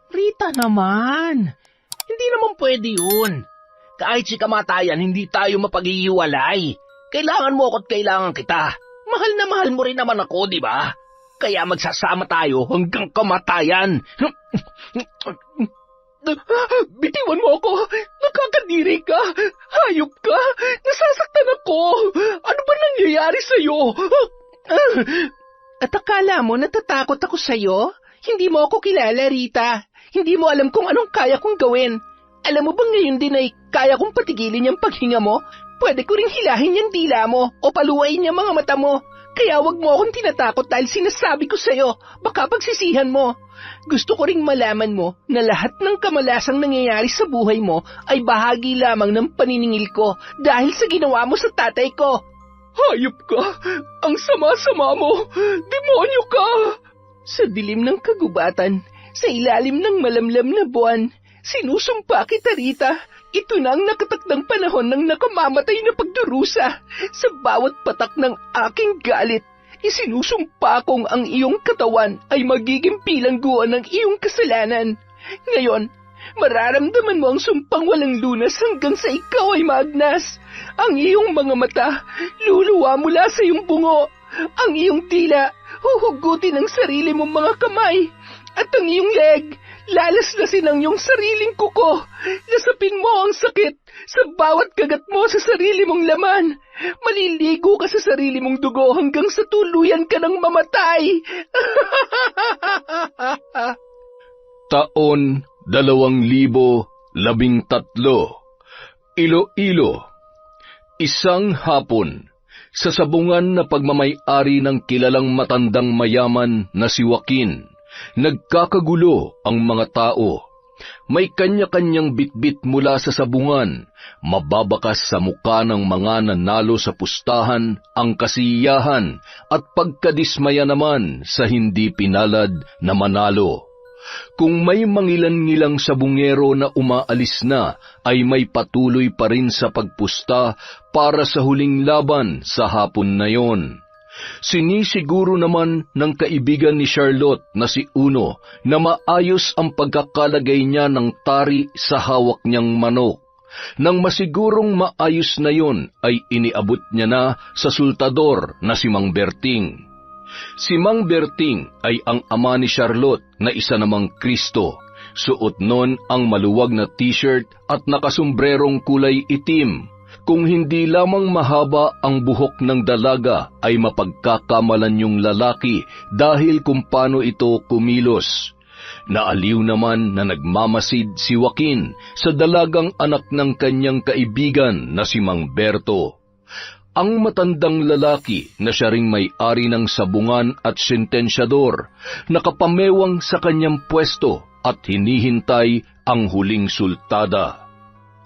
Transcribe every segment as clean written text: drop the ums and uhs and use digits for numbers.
Rita naman, hindi naman pwede yun. Kahit si kamatayan, hindi tayo mapag-iiwalay. Kailangan mo ako at kailangan kita. Mahal na mahal mo rin naman ako, di ba? Kaya magsasama tayo hanggang kamatayan. Bitiwan mo ako! Nakakadiri ka! Hayop ka! Nasasaktan ako! Ano ba nangyayari sa'yo? At akala mo natatakot ako sa'yo? Hindi mo ako kilala, Rita. Hindi mo alam kung anong kaya kong gawin. Alam mo bang ngayon din ay kaya kong patigilin yung paghinga mo? Pwede ko ring hilahin yung dila mo o paluwain yung mga mata mo. Kaya wag mo akong tinatakot dahil sinasabi ko sa'yo, baka pagsisihan mo. Gusto ko ring malaman mo na lahat ng kamalasang nangyayari sa buhay mo ay bahagi lamang ng paniningil ko dahil sa ginawa mo sa tatay ko. Hayop ka! Ang sama-sama mo! Demonyo ka! Sa dilim ng kagubatan, sa ilalim ng malamlam na buwan, sinusumpa kita, Rita. Ito na ang nakatakdang panahon ng nakamamatay na pagdurusa. Sa bawat patak ng aking galit, isinusumpa kong ang iyong katawan ay magiging bilangguan ng iyong kasalanan. Ngayon, mararamdaman mo ang sumpang walang lunas hanggang sa ikaw ay maagnas. Ang iyong mga mata, luluwa mula sa iyong bungo. Ang iyong dila, huhugutin ang sarili mong mga kamay. At ang iyong leg, lalaslasin ang iyong sariling kuko. Lasapin mo ang sakit sa bawat kagat mo sa sarili mong laman. Maliligo ka sa sarili mong dugo hanggang sa tuluyan ka ng mamatay. Taon 2013, Iloilo. Isang hapon, sa sabungan na pagmamay-ari ng kilalang matandang mayaman na si Joaquin, nagkakagulo ang mga tao. May kanya-kanyang bitbit mula sa sabungan, mababakas sa muka ng mga nanalo sa pustahan ang kasiyahan at pagkadismaya naman sa hindi pinalad na manalo. Kung may mangilan-ngilang sabungero na umaalis na, ay may patuloy pa rin sa pagpusta para sa huling laban sa hapon na yon. Sinisiguro naman ng kaibigan ni Charlotte na si Uno na maayos ang pagkakalagay niya ng tari sa hawak niyang manok. Nang masigurong maayos na yon, ay iniabot niya na sa sultador na si Mang Berting. Si Mang Berting ay ang ama ni Charlotte na isa namang Kristo. Suot nun ang maluwag na t-shirt at nakasombrerong kulay itim. Kung hindi lamang mahaba ang buhok ng dalaga ay mapagkakamalan yung lalaki dahil kung paano ito kumilos. Naaliw naman na nagmamasid si Joaquin sa dalagang anak ng kanyang kaibigan na si Mang Berto. Ang matandang lalaki na siya ring may-ari ng sabungan at sentensyador, nakapamewang sa kanyang pwesto at hinihintay ang huling sultada.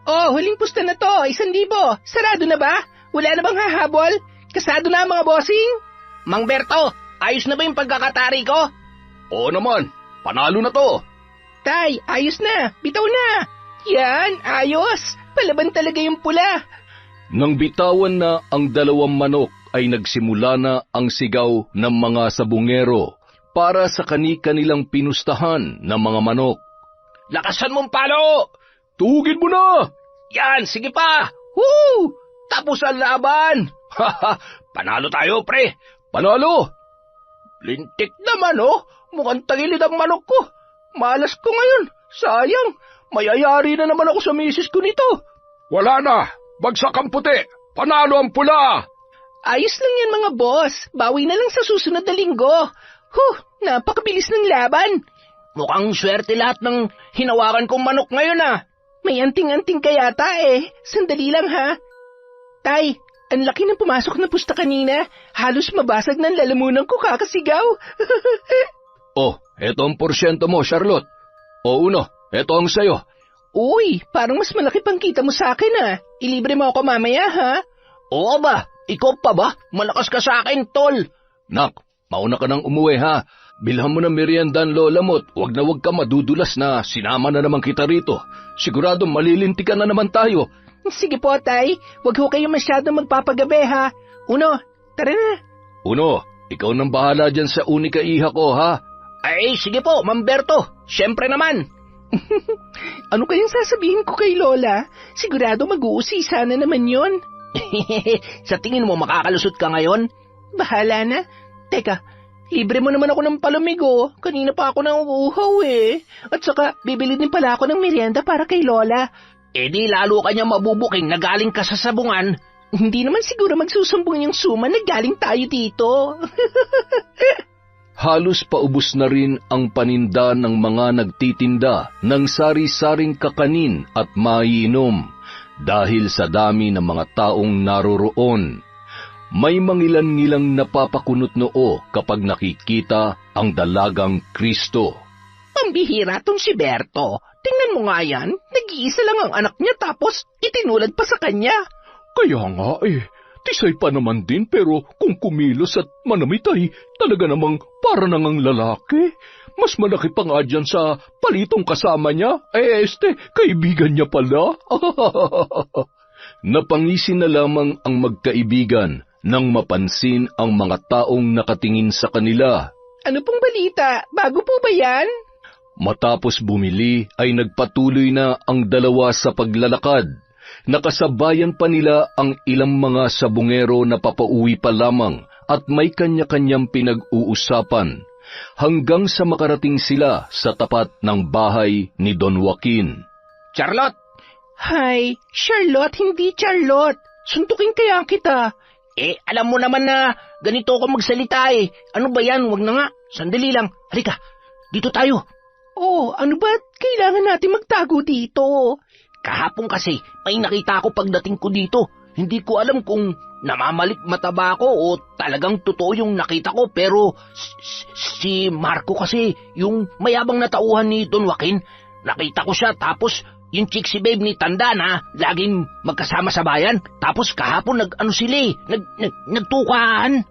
Oh, huling pusta na to, 1,000. Sarado na ba? Wala na bang hahabol? Kasado na ang mga bossing? Mang Berto, ayos na ba yung pagkakatari ko? Oo naman, panalo na to. Tay, ayos na, bitaw na. Yan, ayos. Palaban talaga yung pula. Nang bitawan na ang dalawang manok ay nagsimula na ang sigaw ng mga sabungero para sa kani-kanilang pinustahan ng mga manok. Lakasan mong palo! Tugin mo na! Yan, sige pa! Woo! Tapos ang laban! Haha, panalo tayo, pre! Panalo! Lintik naman, oh! Mukhang tagilid ang manok ko. Malas ko ngayon. Sayang, mayayari na naman ako sa misis ko nito. Wala na! Bagsak ang puti! Panalo ang pula! Ayos lang yan, mga boss. Bawi na lang sa susunod na linggo. Napakabilis ng laban. Mukhang swerte lahat ng hinawakan kong manok ngayon, ah. May anting-anting kayata eh. Sandali lang, ha? Tay, ang laki ng pumasok na pusta kanina. Halos mabasag ng lalamunan ko kakasigaw. Oh, eto ang porsyento mo, Charlotte. O Uno, eto ang sayo. Uy, parang mas malaki pang kita mo sa akin, ah. Ilibre mo ako mamaya, ha? Oo ba? Ikaw pa ba? Malakas ka sa akin, tol. Nak, mauna ka nang umuwi, ha? Bilhan mo ng merienda ang lola mo at huwag na huwag ka madudulas na sinama na naman kita rito. Sigurado malilintikan na naman tayo. Sige po, tay. Huwag ho kayo masyadong magpapagabi, ha? Uno, tara na. Uno, ikaw nang bahala dyan sa unika iha ko, ha? Ay, sige po, Mamberto. Siyempre naman. Ano kayang sasabihin ko kay Lola? Sigurado mag-uusisa na naman yon. Sa tingin mo makakalusot ka ngayon? Bahala na. Teka, libre mo naman ako ng palamigo. Kanina pa ako nang uuhaw eh. At saka, bibili din pala ako ng merienda para kay Lola. Di lalo ka niya mabubuking na galing ka sa sabungan. Hindi naman siguro magsusumbong yung suma na galing tayo dito. Halos paubos na rin ang paninda ng mga nagtitinda ng sari-saring kakanin at maiinom dahil sa dami ng mga taong naroroon. May mangilan-ngilang napapakunot noo kapag nakikita ang dalagang Kristo. Pambihira tong si Berto. Tingnan mo nga yan, nag-iisa lang ang anak niya tapos itinulad pa sa kanya. Kaya nga tisay pa naman din pero kung kumilos at manamitay, talaga namang para nangang lalaki. Mas malaki pa nga dyan sa palitong kasama niya. Kaibigan niya pala. Napangisi na lamang ang magkaibigan nang mapansin ang mga taong nakatingin sa kanila. Ano pong balita? Bago po ba yan? Matapos bumili ay nagpatuloy na ang dalawa sa paglalakad. Nakasabayan pa nila ang ilang mga sabungero na papauwi pa lamang at may kanya-kanyang pinag-uusapan hanggang sa makarating sila sa tapat ng bahay ni Don Joaquin. Charlotte! Hi, Charlotte, hindi Charlotte. Suntukin kaya kita. Alam mo naman na ganito ako magsalita eh. Ano ba yan? Wag na nga. Sandali lang. Halika, dito tayo. Ano ba? Kailangan natin magtago dito. Kahapon kasi, may nakita ako pagdating ko dito. Hindi ko alam kung namamalik mata ba ako o talagang totoo yung nakita ko. Pero si Marco kasi, yung mayabang na tauhan ni Don Joaquin, nakita ko siya tapos yung chick si Babe ni Tanda na laging magkasama sa bayan. Tapos kahapon nagtukaan.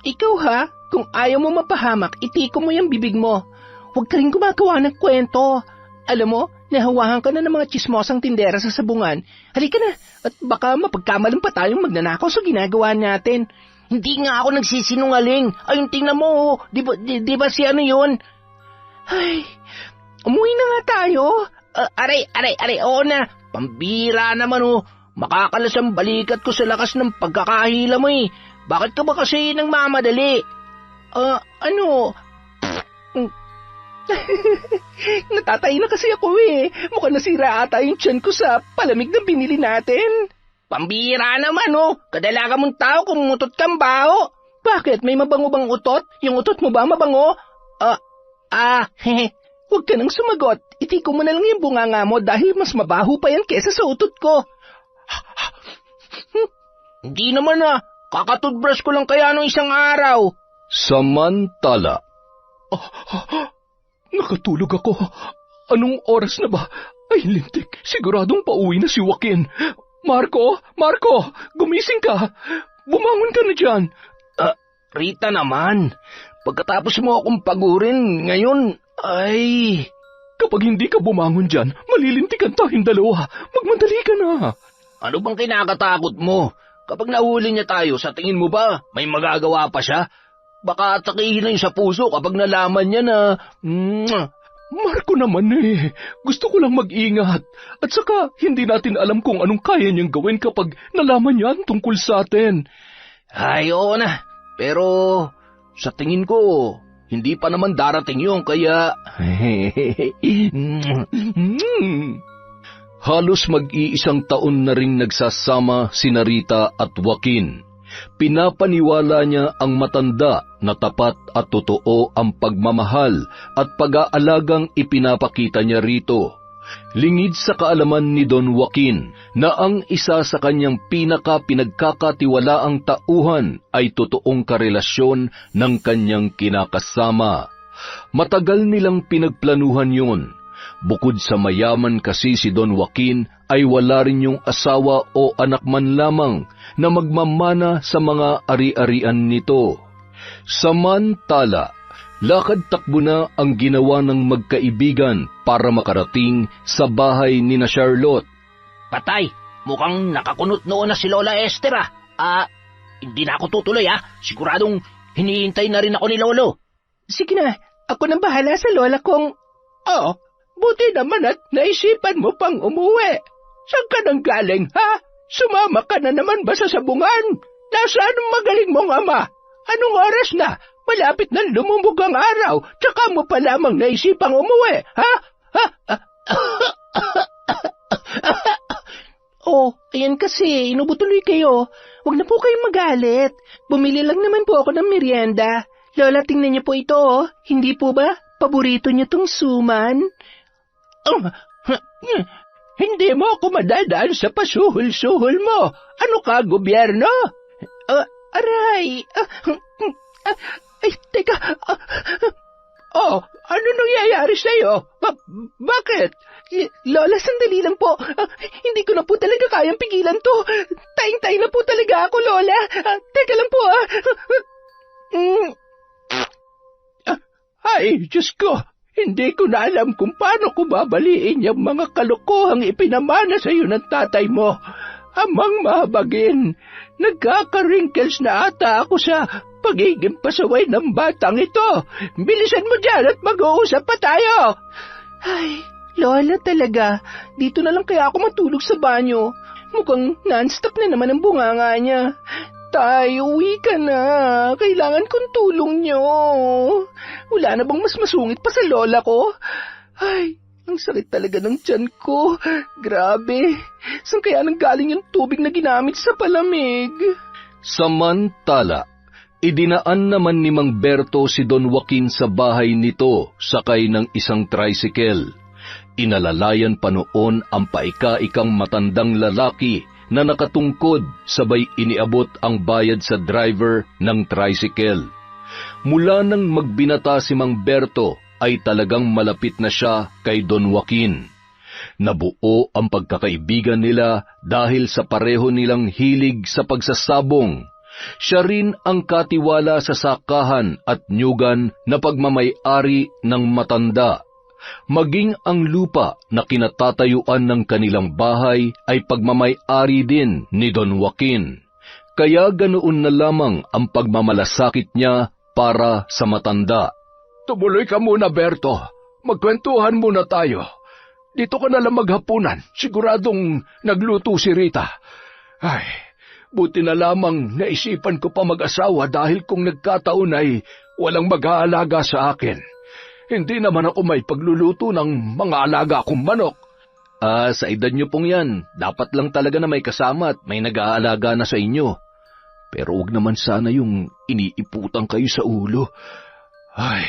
Ikaw ha? Kung ayaw mo mapahamak, itiko mo yung bibig mo. Huwag ka rin gumagawa ng kwento. Alam mo, nahawahan ka na ng mga tsismosang tindera sa sabungan. Halika na, at baka mapagkamalan pa tayong magnanakaw sa ginagawa natin. Hindi nga ako nagsisinungaling. Ayun, tingnan mo, di ba si ano yun? Ay, umuwi na nga tayo. Aray, oo na. Pambira naman makakalas ang balikat ko sa lakas ng pagkakahila mo eh. Bakit ka ba kasi nang mamadali? Natatay na kasi ako eh. Mukhang nasira ata yung tiyan ko sa palamig na binili natin. Pambira naman Kadalaga mong tao kung utot kang baho. Bakit? May mabango bang utot? Yung utot mo ba mabango? Huwag ka nang sumagot. Itiko mo na lang yung bunganga mo dahil mas mabaho pa yan kesa sa utot ko. Hindi naman Kakatoothbrush ko lang kaya nung isang araw. Samantala. Nakatulog ako. Anong oras na ba? Ay, lintik. Siguradong pauwi na si Joaquin. Marco, gumising ka. Bumangon ka na dyan. Rita naman. Pagkatapos mo akong pagurin, ngayon, ay... Kapag hindi ka bumangon dyan, malilintikan tayong dalawa. Magmadali ka na. Ano bang kinakatakot mo? Kapag nahuli niya tayo, sa tingin mo ba, may magagawa pa siya? Baka atakihin na yung sa puso kapag nalaman niya na... Marco naman Gusto ko lang mag-ingat. At saka, hindi natin alam kung anong kaya niyang gawin kapag nalaman niya ang tungkol sa atin. Ay, oo na. Pero, sa tingin ko, hindi pa naman darating yun, kaya... Halos mag-iisang taon na ring nagsasama sina Rita at Joaquin. Pinapaniwala niya ang matanda na tapat at totoo ang pagmamahal at pag-aalagang ipinapakita niya rito. Lingid sa kaalaman ni Don Joaquin na ang isa sa kanyang pinaka-pinagkakatiwalaang tauhan ay totoong karelasyon ng kanyang kinakasama. Matagal nilang pinagplanuhan yun. Bukod sa mayaman kasi si Don Joaquin ay wala rin yung asawa o anak man lamang na magmamana sa mga ari-arian nito. Samantala, lakad-takbo na ang ginawa ng magkaibigan para makarating sa bahay ni na Charlotte. Patay, mukhang nakakunot noon na si Lola Esther hindi na ako tutuloy Siguradong hinihintay na rin ako ni Lolo. Sige na, ako nang bahala sa lola kong... Oh, buti naman at naisipan mo pang umuwi. Saan ka nang galing, ha? Sumama ka na naman ba sa sabungan? Nasaan ang magaling mong ama? Anong oras na? Malapit na lumubog ang araw, tsaka mo pa lamang naisipang umuwi, ha? Oh, ayan kasi, inubutuloy kayo. Huwag na po kayong magalit. Bumili lang naman po ako ng merienda. Lola, tingnan niyo po ito, oh. Hindi po ba? Paborito niyo tong suman? Hindi mo ako madadaan sa pasuhol-suhol mo. Ano ka, gobyerno? Aray. Ay, teka. Ano nangyayari sa'yo? Bakit? Lola, sandali lang po. Hindi ko na po talaga kayang pigilan to. Taing-taing na po talaga ako, Lola. Teka lang po, Ay, Diyos ko. Hindi ko na alam kung paano ko babaliin yung mga kalokohang ipinamana sa iyo ng tatay mo. Amang mahabagin, nagkaka-wrinkles na ata ako sa pagiging pasaway ng batang ito. Bilisan mo dyan at mag-uusap pa tayo. Ay, Lola talaga. Dito na lang kaya ako matulog sa banyo. Mukhang non-stop na naman ang bunganga niya. Tay, uwi ka na. Kailangan kong tulong niyo. Wala na bang mas masungit pa sa lola ko? Ay, ang sakit talaga ng tiyan ko. Grabe. Saan kaya nanggaling yung tubig na ginamit sa palamig? Samantala, idinaan naman ni Mang Berto si Don Joaquin sa bahay nito sakay ng isang tricycle. Inalalayan pa noon ang paika-ikang matandang lalaki na nakatungkod sabay iniabot ang bayad sa driver ng tricycle. Mula nang magbinata si Mang Berto ay talagang malapit na siya kay Don Joaquin. Nabuo ang pagkakaibigan nila dahil sa pareho nilang hilig sa pagsasabong. Siya rin ang katiwala sa sakahan at nyugan na pagmamay-ari ng matanda. Maging ang lupa na kinatatayuan ng kanilang bahay ay pagmamay-ari din ni Don Joaquin. Kaya ganoon na lamang ang pagmamalasakit niya para sa matanda. Tumuloy ka muna, Berto. Magkwentuhan muna tayo. Dito ka na lang maghapunan. Siguradong nagluto si Rita. Ay, buti na lamang naisipan ko pa mag-asawa dahil kung nagkataon ay walang mag-aalaga sa akin. Hindi naman ako may pagluluto ng mga alaga kong manok. Sa edad niyo pong yan, dapat lang talaga na may kasama at may nag-aalaga na sa inyo. Pero huwag naman sana yung iniiputan kayo sa ulo. Ay,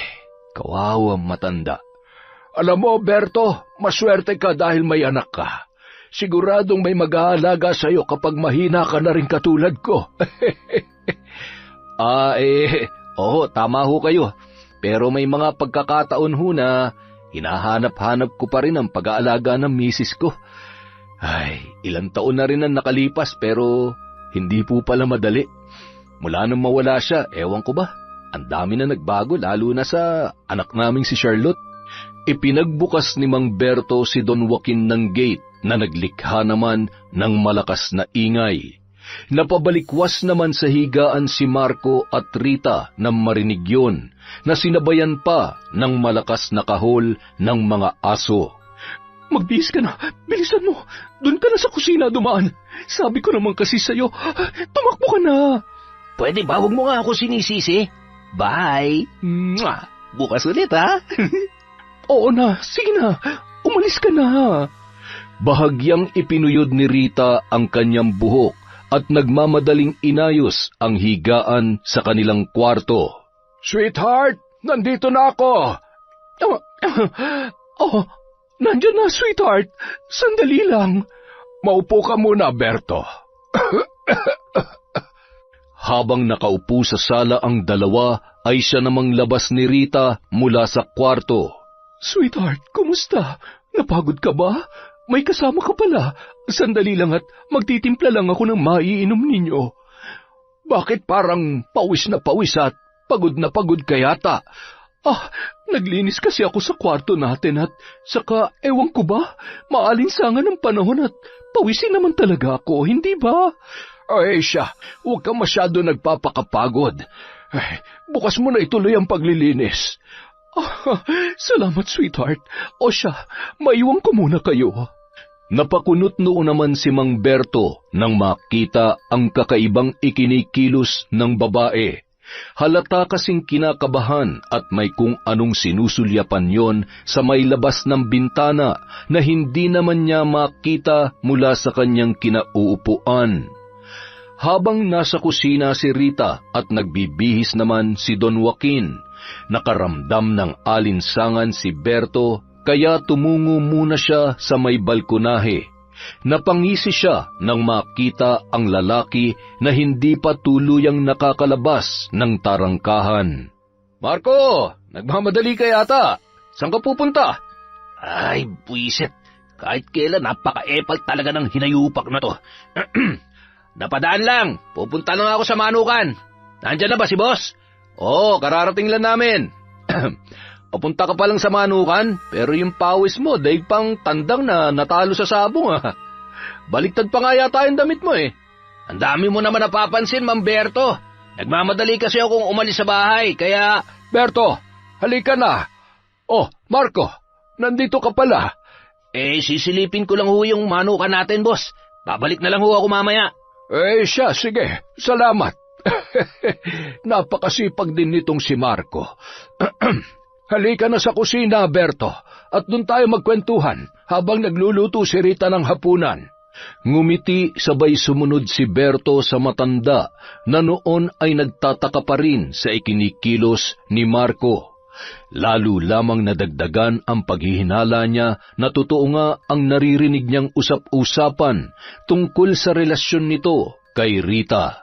kawawang matanda. Alam mo, Berto, maswerte ka dahil may anak ka. Siguradong may mag-aalaga sa iyo kapag mahina ka na rin katulad ko. Oo, tama ho kayo. Pero may mga pagkakataon ho na hinahanap-hanap ko pa rin ang pag-aalaga ng misis ko. Ay, ilang taon na rin ang nakalipas pero hindi po pala madali. Mula nang mawala siya, ewan ko ba, ang dami na nagbago lalo na sa anak naming si Charlotte. Ipinagbukas ni Mang Berto si Don Joaquin ng gate na naglikha naman ng malakas na ingay. Napabalikwas naman sa higaan si Marco at Rita nang marinig yun, na sinabayan pa ng malakas na kahol ng mga aso. Magbihis ka na, bilisan mo. Doon ka na sa kusina dumaan. Sabi ko naman kasi sa'yo, tumakbo ka na. Pwede ba huwag mo nga ako sinisisi? Bye! Mwah! Bukas ulit, ha? Oo na, sige na, umalis ka na. Bahagyang ipinuyod ni Rita ang kanyang buhok at nagmamadaling inayos ang higaan sa kanilang kwarto. Sweetheart, nandito na ako. Nandiyan na, sweetheart. Sandali lang. Maupo ka muna, Berto. Habang nakaupo sa sala ang dalawa, ay siya namang labas ni Rita mula sa kwarto. Sweetheart, kumusta? Napagod ka ba? May kasama ka pala. Sandali lang at magtitimpla lang ako ng maiinom ninyo. Bakit parang pawis na pawis at pagod na pagod ka yata? Naglinis kasi ako sa kwarto natin at saka ewan ko ba, maalinsangan ng panahon at pawisin naman talaga ako, hindi ba? Ay siya, huwag ka masyado nagpapakapagod. Bukas mo na ituloy ang paglilinis. Salamat, sweetheart. O siya, maiwan ko muna kayo. Napakunot noon naman si Mang Berto nang makita ang kakaibang ikinikilos ng babae. Halata kasing kinakabahan at may kung anong sinusulyapan yon sa may labas ng bintana na hindi naman niya makita mula sa kanyang kinauupuan. Habang nasa kusina si Rita at nagbibihis naman si Don Joaquin, nakaramdam ng alinsangan si Berto kaya tumungo muna siya sa may balkonahe. Napangisi siya nang makita ang lalaki na hindi pa tuluyang nakakalabas ng tarangkahan. "Marco, nagmamadali ka yata. Saan ka pupunta?" Ay, buwisit. Kahit kailan napaka-epal talaga ng hinayupak na to. Napadaan lang. Pupunta lang ako sa Manukan. Nandyan na ba si boss? Oo, kararating lang namin. Papunta ka pa lang sa Manukan, pero yung pawis mo daig pang tandang na natalo sa sabong Baliktad pa nga yata yung damit mo Ang dami mo naman napapansin, Mang Berto. Nagmamadali kasi akong umalis sa bahay, kaya... Berto, halika na. Oh, Marco, nandito ka pala. Sisilipin ko lang ho yung Manukan natin, boss. Babalik na lang ho ako mamaya. Siya, sige. Salamat. Napakasipag din nitong si Marco. Halika na sa kusina, Berto, at doon tayo magkwentuhan habang nagluluto si Rita ng hapunan. Ngumiti sabay sumunod si Berto sa matanda na noon ay nagtataka pa rin sa ikinikilos ni Marco. Lalo lamang nadagdagan ang paghihinala niya na totoo nga ang naririnig niyang usap-usapan tungkol sa relasyon nito kay Rita.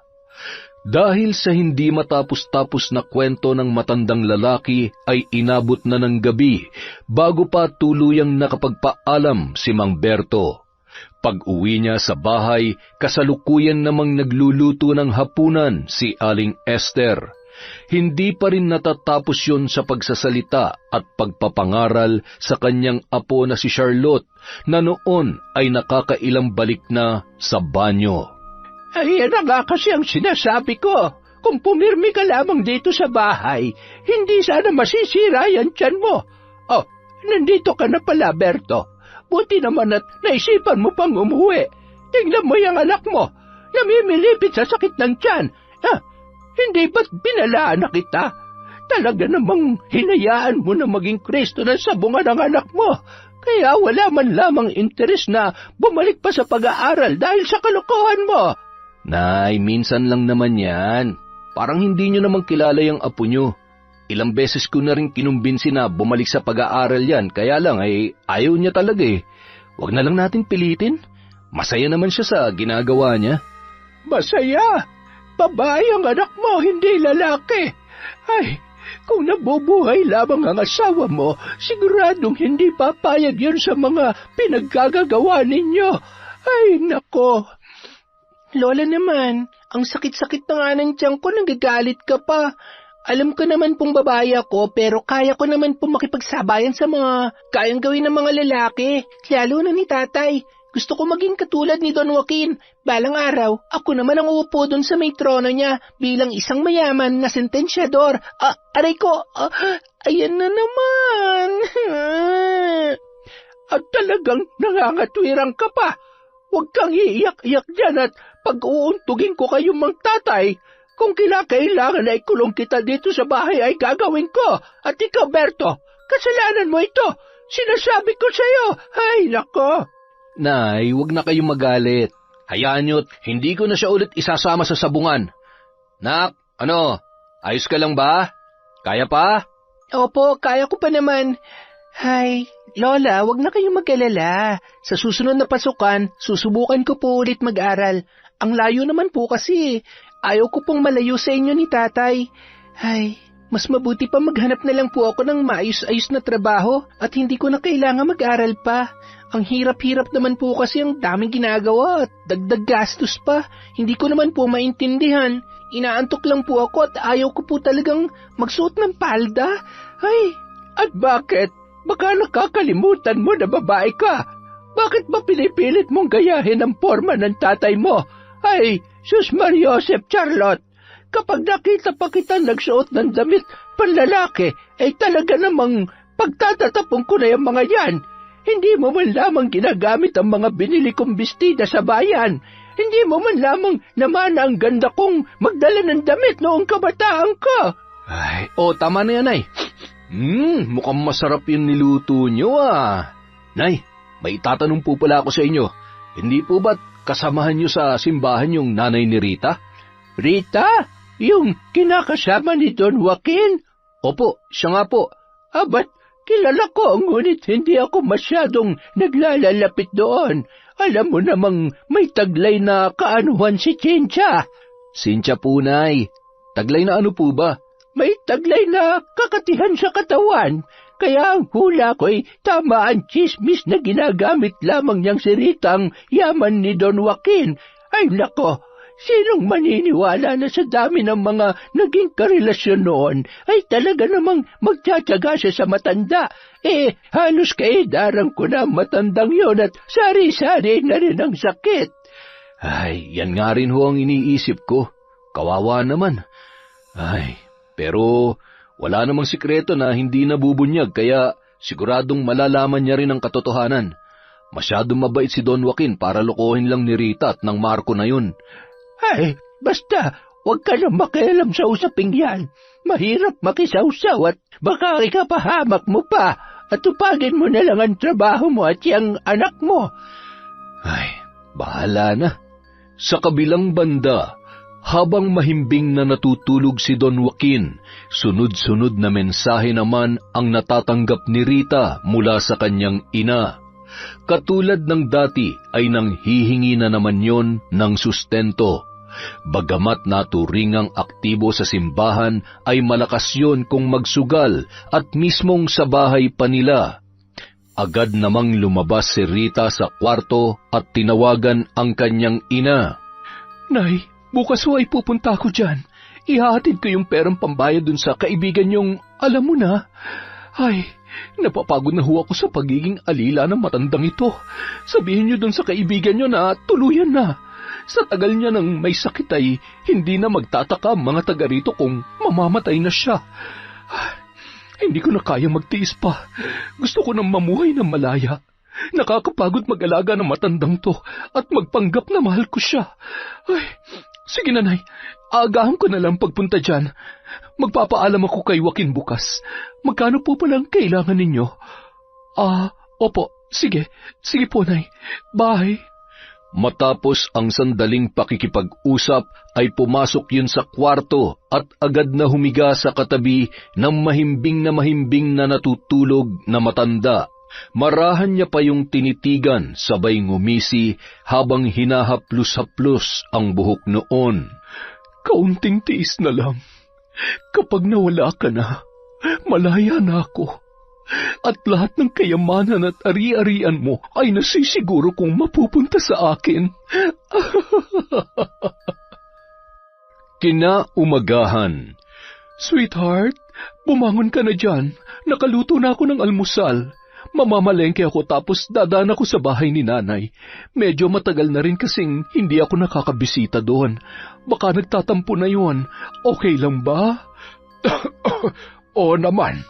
Dahil sa hindi matapos-tapos na kwento ng matandang lalaki ay inabot na ng gabi bago pa tuluyang nakapagpaalam si Mang Berto. Pag-uwi niya sa bahay, kasalukuyan namang nagluluto ng hapunan si Aling Esther. Hindi pa rin natatapos yon sa pagsasalita at pagpapangaral sa kanyang apo na si Charlotte na noon ay nakakailang balik na sa banyo. Yan na nga kasi ang sinasabi ko. Kung pumirmi ka lamang dito sa bahay, hindi sana masisira yan tiyan mo. Oh, nandito ka na pala, Berto. Buti naman at naisipan mo pang umuwi. Tingnan mo yung anak mo. Namimilipit sa sakit ng tiyan. Hindi ba't binalaan na kita? Talaga namang hinayaan mo na maging Kristo na sabungan ng anak mo. Kaya wala man lamang interes na bumalik pa sa pag-aaral dahil sa kalokohan mo. Nay, minsan lang naman yan. Parang hindi nyo naman kilala yung apo nyo. Ilang beses ko na rin kinumbinsi na bumalik sa pag-aaral yan, kaya lang ayaw niya talaga Huwag na lang natin pilitin. Masaya naman siya sa ginagawa niya. Masaya? Babae ang anak mo, hindi lalaki. Ay, kung nabubuhay lamang ang asawa mo, siguradong hindi papayag yun sa mga pinaggagawa ninyo. Ay, nako. Lola naman, ang sakit-sakit na nga ng tiyan ko, nagagalit ka pa. Alam ko naman pong babae ako, pero kaya ko naman pong makipagsabayan sa mga kayang gawin ng mga lalaki, lalo na ni tatay. Gusto ko maging katulad ni Don Joaquin. Balang araw, ako naman ang uupo doon sa may trono niya bilang isang mayaman na sentensyador. Aray ko, ayan na naman. At talagang nangangatwirang ka pa. Huwag kang iiyak-iyak dyan at pag-uuntugin ko kayong mang tatay. Kung kinakailangan na ikulong kita dito sa bahay ay gagawin ko. At ikaw, Berto, kasalanan mo ito. Sinasabi ko sa'yo. Ay, nako. Nay, huwag na kayong magalit. Hayaan nyo't hindi ko na siya ulit isasama sa sabungan. Nak, ayos ka lang ba? Kaya pa? Opo, kaya ko pa naman. Hay, Lola, wag na kayong mag-alala. Sa susunod na pasukan, susubukan ko po ulit mag-aral. Ang layo naman po kasi. Ayaw ko pong malayo sa inyo ni tatay. Hay, mas mabuti pa maghanap na lang po ako ng maayos-ayos na trabaho at hindi ko na kailangan mag-aral pa. Ang hirap-hirap naman po kasi ang daming ginagawa at dagdag gastos pa. Hindi ko naman po maintindihan. Inaantok lang po ako at ayaw ko po talagang magsuot ng palda. Ay, at bakit? Baka nakakalimutan mo na babae ka. Bakit ba pinipilit mong gayahin ang forma ng tatay mo? Ay, Sus Mariosep, Charlotte, kapag nakita pa kita nagsuot ng damit panlalaki, ay talaga namang pagtatatapon ko na yung mga yan. Hindi mo man lamang ginagamit ang mga binili kong bestida sa bayan. Hindi mo man lamang naman ang ganda kong magdala ng damit noong kabataan ko. Ay, tama na yan, Nay. Mukhang masarap yung niluto nyo, Nay, may tatanong po pala ako sa inyo. Hindi po ba't kasamahan nyo sa simbahan yung nanay ni Rita? Rita? Yung kinakasama ni Don Joaquin? Opo, siya nga po. Ba't kilala ko, ngunit hindi ako masyadong naglalalapit doon. Alam mo namang may taglay na kaanuhan si Chincha. Cynthia po, Nay. Taglay na ano po ba? May taglay na kakatihan sa katawan. Kaya ang hula ko'y tama ang chismis na ginagamit lamang niyang si Ritang yaman ni Don Joaquin. Ay nako, sinong maniniwala na sa dami ng mga naging karelasyon noon ay talaga namang magtsatsaga siya sa matanda? Halos kaidarang ko na matandang yon at sari-sari na rin ang sakit. Ay, yan nga rin ho ang iniisip ko. Kawawa naman. Ay, pero wala namang sikreto na hindi nabubunyag kaya siguradong malalaman niya rin ang katotohanan. Masyadong mabait si Don Joaquin para lokohin lang ni Rita at ng Marco na yun. Ay, basta, huwag ka na makialam sa usaping yan. Mahirap makisawsaw at baka ikapahamak mo pa at tupagin mo na lang ang trabaho mo at yung anak mo. Ay, bahala na. Sa kabilang banda, habang mahimbing na natutulog si Don Joaquin, sunod-sunod na mensahe naman ang natatanggap ni Rita mula sa kanyang ina. Katulad ng dati ay nanghihingi na naman yon ng sustento. Bagamat naturingang aktibo sa simbahan ay malakas yon kung magsugal at mismong sa bahay pa nila. Agad namang lumabas si Rita sa kwarto at tinawagan ang kanyang ina. Nay, bukas ho ay pupunta ako dyan. Ihahatid ko yung perang pambayad dun sa kaibigan yung alam mo na. Ay, napapagod na ho ako sa pagiging alila ng matandang ito. Sabihin niyo dun sa kaibigan niyo na tuluyan na. Sa tagal niya nang may sakit ay hindi na magtataka ang mga taga rito kung mamamatay na siya. Hindi ko na kayang magtiis pa. Gusto ko nang mamuhay ng malaya. Nakakapagod mag-alaga ng matandang to at magpanggap na mahal ko siya. Ay, sige nanay, aagahan ko na lang pagpunta dyan. Magpapaalam ako kay Joaquin bukas. Magkano po palang kailangan ninyo? Opo, sige po nay. Bye. Matapos ang sandaling pakikipag-usap ay pumasok yun sa kwarto at agad na humiga sa katabi ng mahimbing na natutulog na matanda. Marahan niya pa yung tinitigan sabay ngumisi habang hinahaplos-haplos ang buhok noon. Kaunting tiis na lang. Kapag nawala ka na, malaya na ako. At lahat ng kayamanan at ari-arian mo ay nasisiguro kong mapupunta sa akin. Kinaumagahan. Sweetheart, bumangon ka na dyan. Nakaluto na ako ng almusal. Mamamalengke ako tapos dadaan ako sa bahay ni nanay. Medyo matagal na rin kasing hindi ako nakakabisita doon. Baka nagtatampo na yun. Okay lang ba? Oo naman.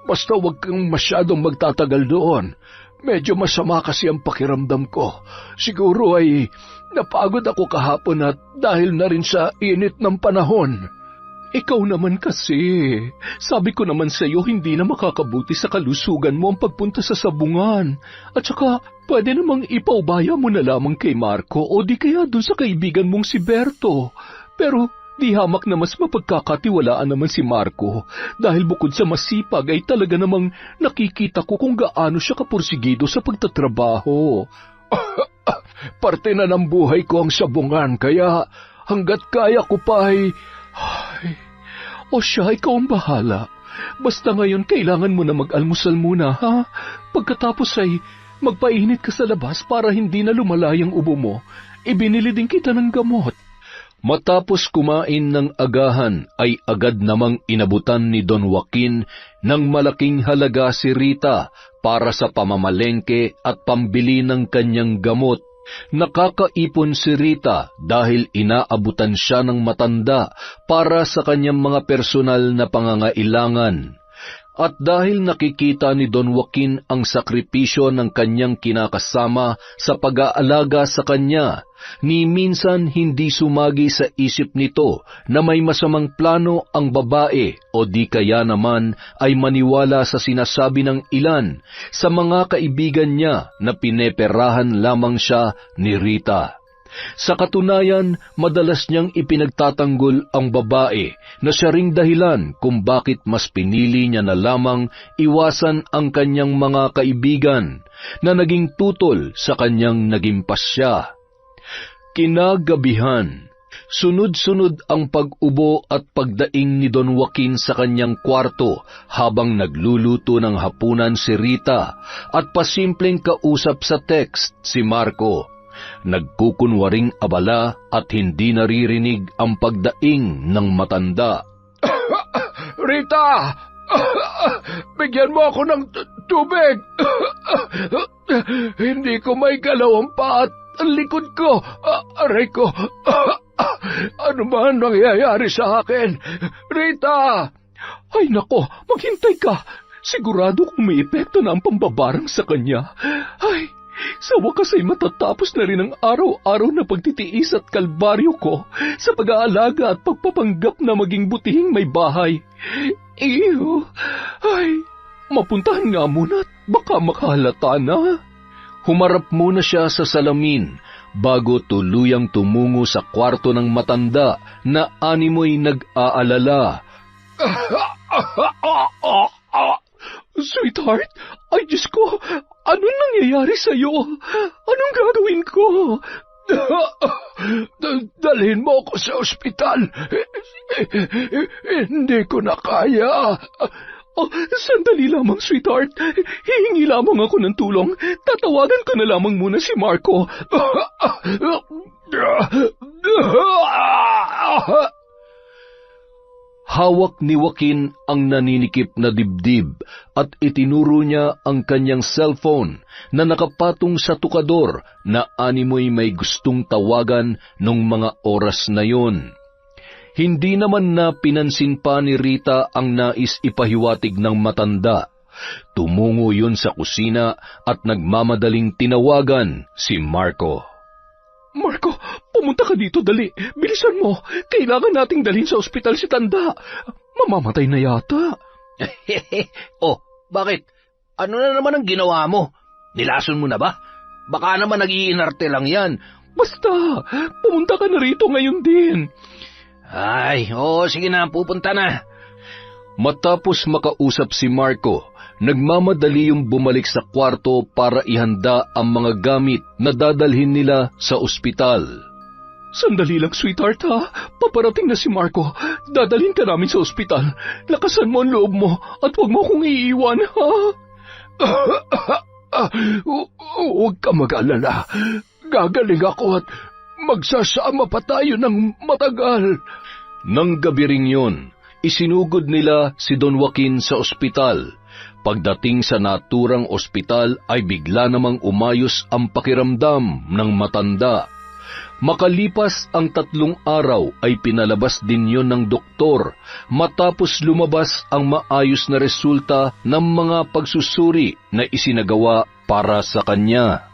Basta wag kang masyadong magtatagal doon. Medyo masama kasi ang pakiramdam ko. Siguro ay napagod ako kahapon at dahil na rin sa init ng panahon. Ikaw naman kasi. Sabi ko naman sa iyo hindi na makakabuti sa kalusugan mo ang pagpunta sa sabungan. At saka pwede namang ipaubaya mo na lamang kay Marco o di kaya dun sa kaibigan mong si Berto. Pero di hamak na mas mapagkakatiwalaan naman si Marco dahil bukod sa masipag ay talaga namang nakikita ko kung gaano siya kapursigido sa pagtatrabaho. Parte na ng buhay ko ang sabungan kaya hanggat kaya ko pa ay... O siya, ikaw ang bahala. Basta ngayon kailangan mo na mag-almusal muna, ha? Pagkatapos ay magpainit ka sa labas para hindi na lumalay ang ubo mo. Ibinili din kita ng gamot. Matapos kumain ng agahan ay agad namang inabutan ni Don Joaquin ng malaking halaga si Rita para sa pamamalengke at pambili ng kanyang gamot. Nakakaipon si Rita dahil inaabutan siya ng matanda para sa kanyang mga personal na pangangailangan. At dahil nakikita ni Don Joaquin ang sakripisyo ng kanyang kinakasama sa pag-aalaga sa kanya, ni minsan hindi sumagi sa isip nito na may masamang plano ang babae o di kaya naman ay maniwala sa sinasabi ng ilan sa mga kaibigan niya na pineperahan lamang siya ni Rita. Sa katunayan, madalas niyang ipinagtatanggol ang babae na siya ring dahilan kung bakit mas pinili niya na lamang iwasan ang kanyang mga kaibigan na naging tutol sa kanyang naging pasya. Kinagabihan, sunod-sunod ang pag-ubo at pagdaing ni Don Joaquin sa kanyang kwarto habang nagluluto ng hapunan si Rita at pasimpleng kausap sa text si Marco. Nagkukunwaring abala at hindi naririnig ang pagdaing ng matanda. Rita! Bigyan mo ako ng tubig! Hindi ko may galaw ang paa at ang likod ko. Aray ko! Ano ba ang nangyayari sa akin? Rita! Ay nako, maghintay ka. Sigurado kung may epekto na ang pambabarang sa kanya. Ay, sa wakas ay matatapos na rin ang araw-araw na pagtitiis at kalbaryo ko sa pag-aalaga at pagpapanggap na maging butihing may bahay. Iyo, ay, mapuntahan nga muna at baka makahalata na. Humarap muna siya sa salamin bago tuluyang tumungo sa kwarto ng matanda na animoy nag-aalala. Sweetheart, ay Diyos ko, anong nangyayari sa'yo? Anong gagawin ko? Dalhin mo ako sa ospital. Hindi ko na kaya. Sandali lamang, sweetheart. Hihingi lamang ako ng tulong. Tatawagan ko na lamang muna si Marco. Hawak ni Joaquin ang naninikip na dibdib at itinuro niya ang kanyang cellphone na nakapatong sa tukador na animoy may gustong tawagan nung mga oras na yon. Hindi naman na pinansin pa ni Rita ang nais ipahiwatig ng matanda. Tumungo yun sa kusina at nagmamadaling tinawagan si Marco. Marco, pumunta ka dito, dali. Bilisan mo. Kailangan nating dalhin sa ospital si Tanda. Mamamatay na yata. Oh, bakit? Ano na naman ang ginawa mo? Nilason mo na ba? Baka naman nag-iinarte lang yan. Basta, pumunta ka na rito ngayon din. Ay, oo, sige na, pupunta na. Matapos makausap si Marco, nagmamadali yung bumalik sa kwarto para ihanda ang mga gamit na dadalhin nila sa ospital. Sandali lang, sweetheart, ha? Paparating na si Marco. Dadalhin ka namin sa ospital. Lakasan mo ang loob mo at huwag mo akong iiwan, ha? Huwag ka mag-alala. Gagaling ako at magsasama pa tayo ng matagal. Nang gabi ring yun, isinugod nila si Don Joaquin sa ospital. Pagdating sa naturang ospital ay bigla namang umayos ang pakiramdam ng matanda. Makalipas ang 3 araw ay pinalabas din yon ng doktor matapos lumabas ang maayos na resulta ng mga pagsusuri na isinagawa para sa kanya.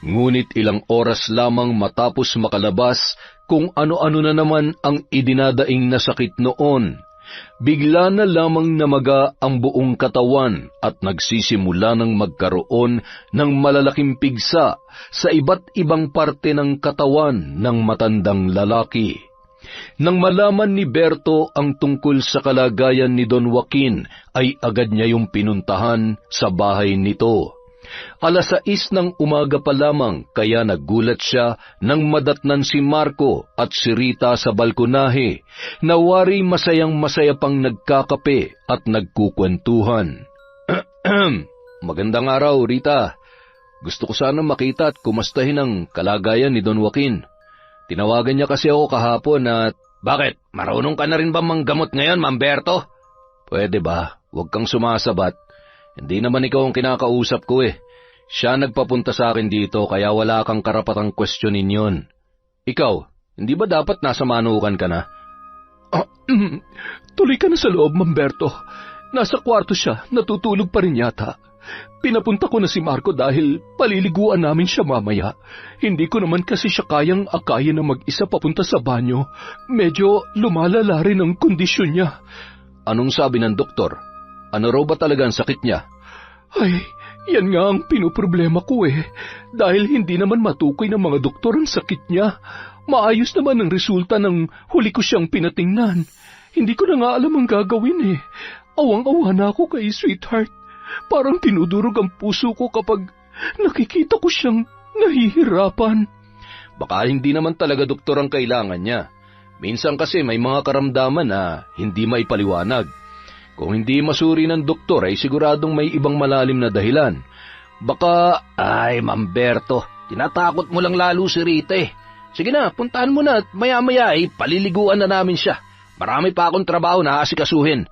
Ngunit ilang oras lamang matapos makalabas kung ano-ano na naman ang idinadaing na sakit noon. Bigla na lamang namaga ang buong katawan at nagsisimula ng magkaroon ng malalaking pigsa sa iba't ibang parte ng katawan ng matandang lalaki. Nang malaman ni Berto ang tungkol sa kalagayan ni Don Joaquin, ay agad niya yung pinuntahan sa bahay nito. 6:00 ng umaga pa lamang kaya nagulat siya nang madatnan si Marco at si Rita sa balkonahe na wari masayang-masaya pang nagkakape at nagkukwentuhan. Magandang araw, Rita. Gusto ko sana makita at kumustahin ang kalagayan ni Don Joaquin. Tinawagan niya kasi ako kahapon at... Bakit? Marunong ka na rin ba manggamot ngayon, Ma'am Berto? Pwede ba? Huwag kang sumasabat. Hindi naman ikaw ang kinakausap ko eh. Siya nagpapunta sa akin dito kaya wala kang karapatang questionin yon. Ikaw, hindi ba dapat nasa manukan ka na? Tuloy ka na sa loob, Mamberto. Nasa kwarto siya, natutulog pa rin yata. Pinapunta ko na si Marco dahil paliliguan namin siya mamaya. Hindi ko naman kasi siya kayang akayin na mag-isa papunta sa banyo. Medyo lumalala rin ang kondisyon niya. Anong sabi ng doktor? Ano raw ba talaga ang sakit niya? Ay, yan nga ang pinoproblema ko Dahil hindi naman matukoy ng mga doktor ang sakit niya. Maayos naman ang resulta ng huli ko siyang pinatingnan. Hindi ko na nga alam ang gagawin Awang-awa na ako kay Sweetheart. Parang tinudurog ang puso ko kapag nakikita ko siyang nahihirapan. Baka hindi naman talaga doktor ang kailangan niya. Minsan kasi may mga karamdaman na hindi maipaliwanag. Kung hindi masuri ng doktor ay siguradong may ibang malalim na dahilan. Baka, Mamberto, tinatakot mo lang lalo si Rita Sige na, puntahan mo na at maya-maya paliliguan na namin siya. Marami pa akong trabaho na asikasuhin.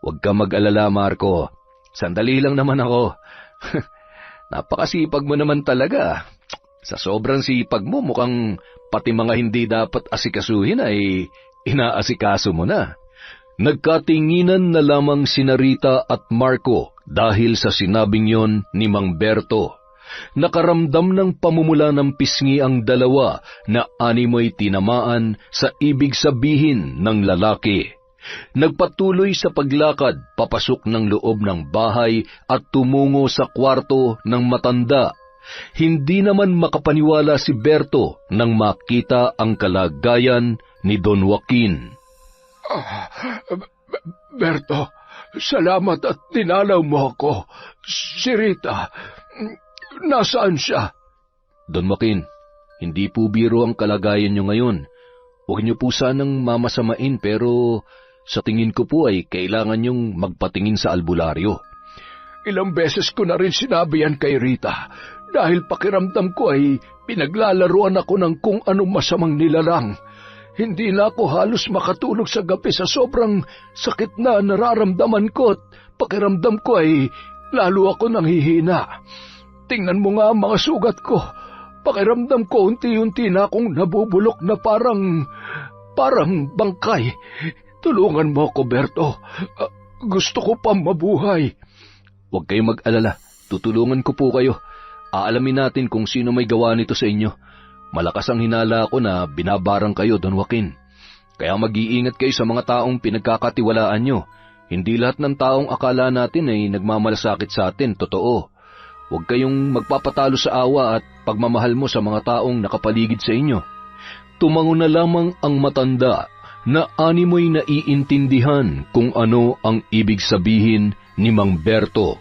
Huwag ka mag-alala, Marco. Sandali lang naman ako. Napakasipag mo naman talaga. Sa sobrang sipag mo, mukhang pati mga hindi dapat asikasuhin ay inaasikaso mo na. Nagkatinginan na lamang sina Rita at Marco dahil sa sinabing yon ni Mang Berto. Nakaramdam ng pamumula ng pisngi ang dalawa na animoy tinamaan sa ibig sabihin ng lalaki. Nagpatuloy sa paglakad papasok ng loob ng bahay at tumungo sa kwarto ng matanda. Hindi naman makapaniwala si Berto nang makita ang kalagayan ni Don Joaquin. Berto, salamat at dinalaw mo ako. Si Rita, nasaan siya? Don Joaquin, hindi po biro ang kalagayan niyo ngayon. Huwag niyo po sanang mamasamain pero sa tingin ko po ay kailangan niyong magpatingin sa albularyo. Ilang beses ko na rin sinabi yan kay Rita dahil pakiramdam ko ay pinaglalaruan ako ng kung anong masamang nilalang. Hindi na ako halos makatulog sa gabi sa sobrang sakit na nararamdaman ko at pakiramdam ko ay lalo ako nanghihina. Tingnan mo nga ang mga sugat ko. Pakiramdam ko unti-unti na akong nabubulok na parang bangkay. Tulungan mo ako, Berto. Gusto ko pa mabuhay. Huwag kayong mag-alala. Tutulungan ko po kayo. Aalamin natin kung sino may gawa nito sa inyo. Malakas ang hinala ko na binabarang kayo, Don Joaquin. Kaya mag-iingat kayo sa mga taong pinagkakatiwalaan nyo. Hindi lahat ng taong akala natin ay nagmamalasakit sa atin, totoo. Huwag kayong magpapatalo sa awa at pagmamahal mo sa mga taong nakapaligid sa inyo. Tumango na lamang ang matanda na animoy naiintindihan kung ano ang ibig sabihin ni Mang Berto.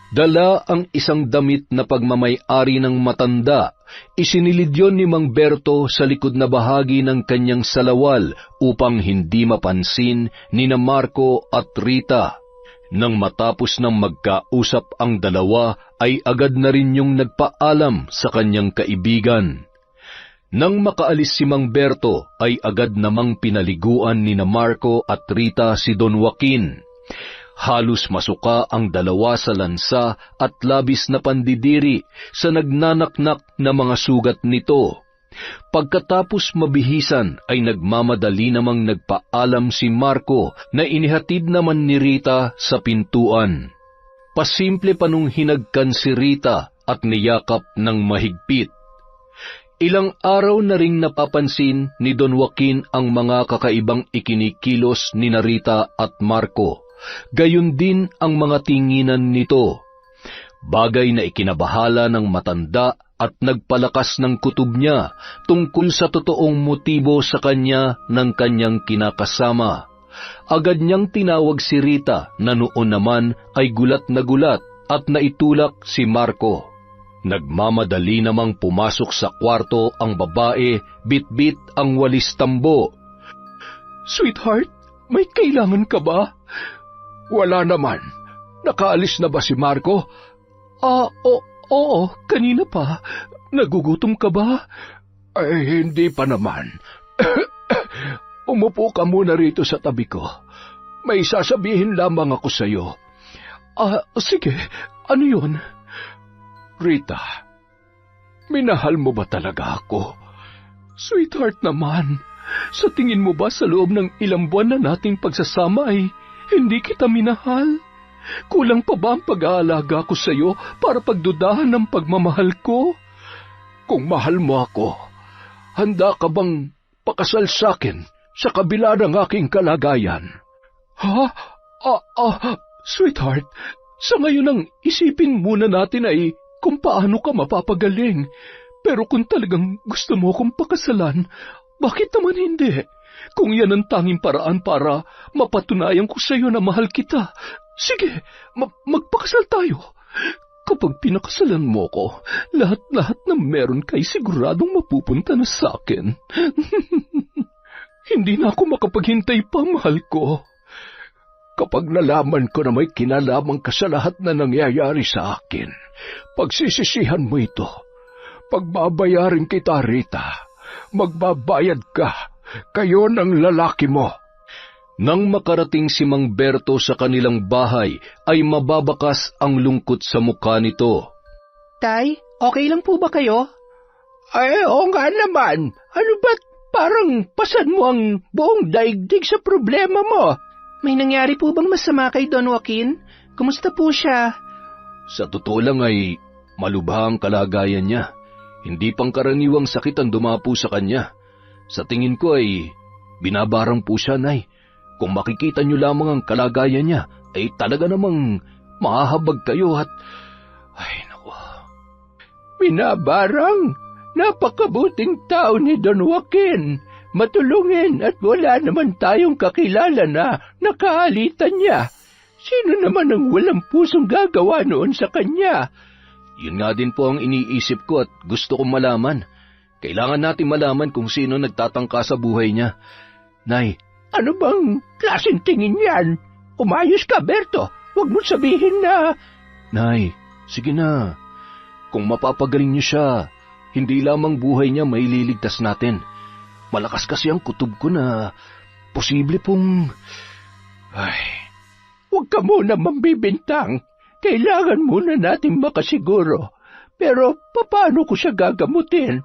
Dala ang isang damit na pagmamay-ari ng matanda. Isinilid yon ni Mang Berto sa likod na bahagi ng kanyang salawal upang hindi mapansin ni na Marco at Rita. Nang matapos ng magkausap ang dalawa ay agad na rin yung nagpaalam sa kanyang kaibigan. Nang makaalis si Mang Berto ay agad namang pinaliguan ni na Marco at Rita si Don Joaquin. Halos masuka ang dalawa sa lansa at labis na pandidiri sa nagnanaknak na mga sugat nito. Pagkatapos mabihisan ay nagmamadali namang nagpaalam si Marco na inihatid naman ni Rita sa pintuan. Pasimple pa nung hinagkan si Rita at niyakap ng mahigpit. Ilang araw na ring napapansin ni Don Joaquin ang mga kakaibang ikinikilos ni Rita at Marco. Gayon din ang mga tinginan nito. Bagay na ikinabahala ng matanda at nagpalakas ng kutob niya tungkol sa totoong motibo sa kanya ng kanyang kinakasama. Agad niyang tinawag si Rita na noon naman ay gulat na gulat at naitulak si Marco. Nagmamadali namang pumasok sa kwarto ang babae, bit-bit ang walis tambo. Sweetheart, may kailangan ka ba? Wala naman. Nakaalis na ba si Marco? Oo, kanina pa. Nagugutom ka ba? Ay, hindi pa naman. Umupo ka muna rito sa tabi ko. May sasabihin lamang ako sa'yo. Sige, ano yun? Rita, minahal mo ba talaga ako? Sweetheart naman, sa tingin mo ba sa loob ng ilang buwan na nating pagsasama ay hindi kita minahal? Kulang pa ba ang pag-aalaga ko sa iyo para pagdudahan ng pagmamahal ko? Kung mahal mo ako, handa ka bang pakasal sa akin sa kabila ng aking kalagayan? Ha? Sweetheart, sa ngayon ang isipin muna natin ay kung paano ka mapapagaling. Pero kung talagang gusto mo akong pakasalan, bakit naman hindi? Kung yan ang tanging paraan para mapatunayan ko sa iyo na mahal kita, sige, magpakasal tayo. Kapag pinakasalan mo ko, lahat-lahat na meron kay siguradong mapupunta na sa akin. Hindi na ako makapaghintay pa, mahal ko. Kapag nalaman ko na may kinalaman ka sa lahat na nangyayari sa akin, pagsisisihan mo ito. Pagbabayarin kita, Rita. Magbabayad ka. Kayo ng lalaki mo. Nang makarating si Mang Berto sa kanilang bahay, ay mababakas ang lungkot sa mukha nito. Tay, okay lang po ba kayo? Ay, oo nga naman. Ano ba't parang pasan mo ang buong daigdig sa problema mo? May nangyari po bang masama kay Don Joaquin? Kumusta po siya? Sa totoo lang ay malubha ang kalagayan niya. Hindi pangkaraniwang sakit ang dumapo sa kanya. Sa tingin ko ay binabarang po siya, Nay. Kung makikita niyo lamang ang kalagayan niya, ay talaga namang mahahabag kayo at... Ay, naku. Binabarang? Napakabuting tao ni Don Joaquin. Matulungin at wala naman tayong kakilala na nakaalitan niya. Sino naman ang walang pusong gagawa noon sa kanya? Yun nga din po ang iniisip ko at gusto kong malaman. Kailangan natin malaman kung sino nagtatangka sa buhay niya. Nay, ano bang klaseng tingin yan? Umayos ka, Berto. Huwag mo sabihin na... Nay, sige na. Kung mapapagaling niyo siya, hindi lamang buhay niya may liligtas natin. Malakas kasi ang kutob ko na posible pong... Ay, huwag ka muna mambibintang. Kailangan muna natin makasiguro. Pero paano ko siya gagamutin?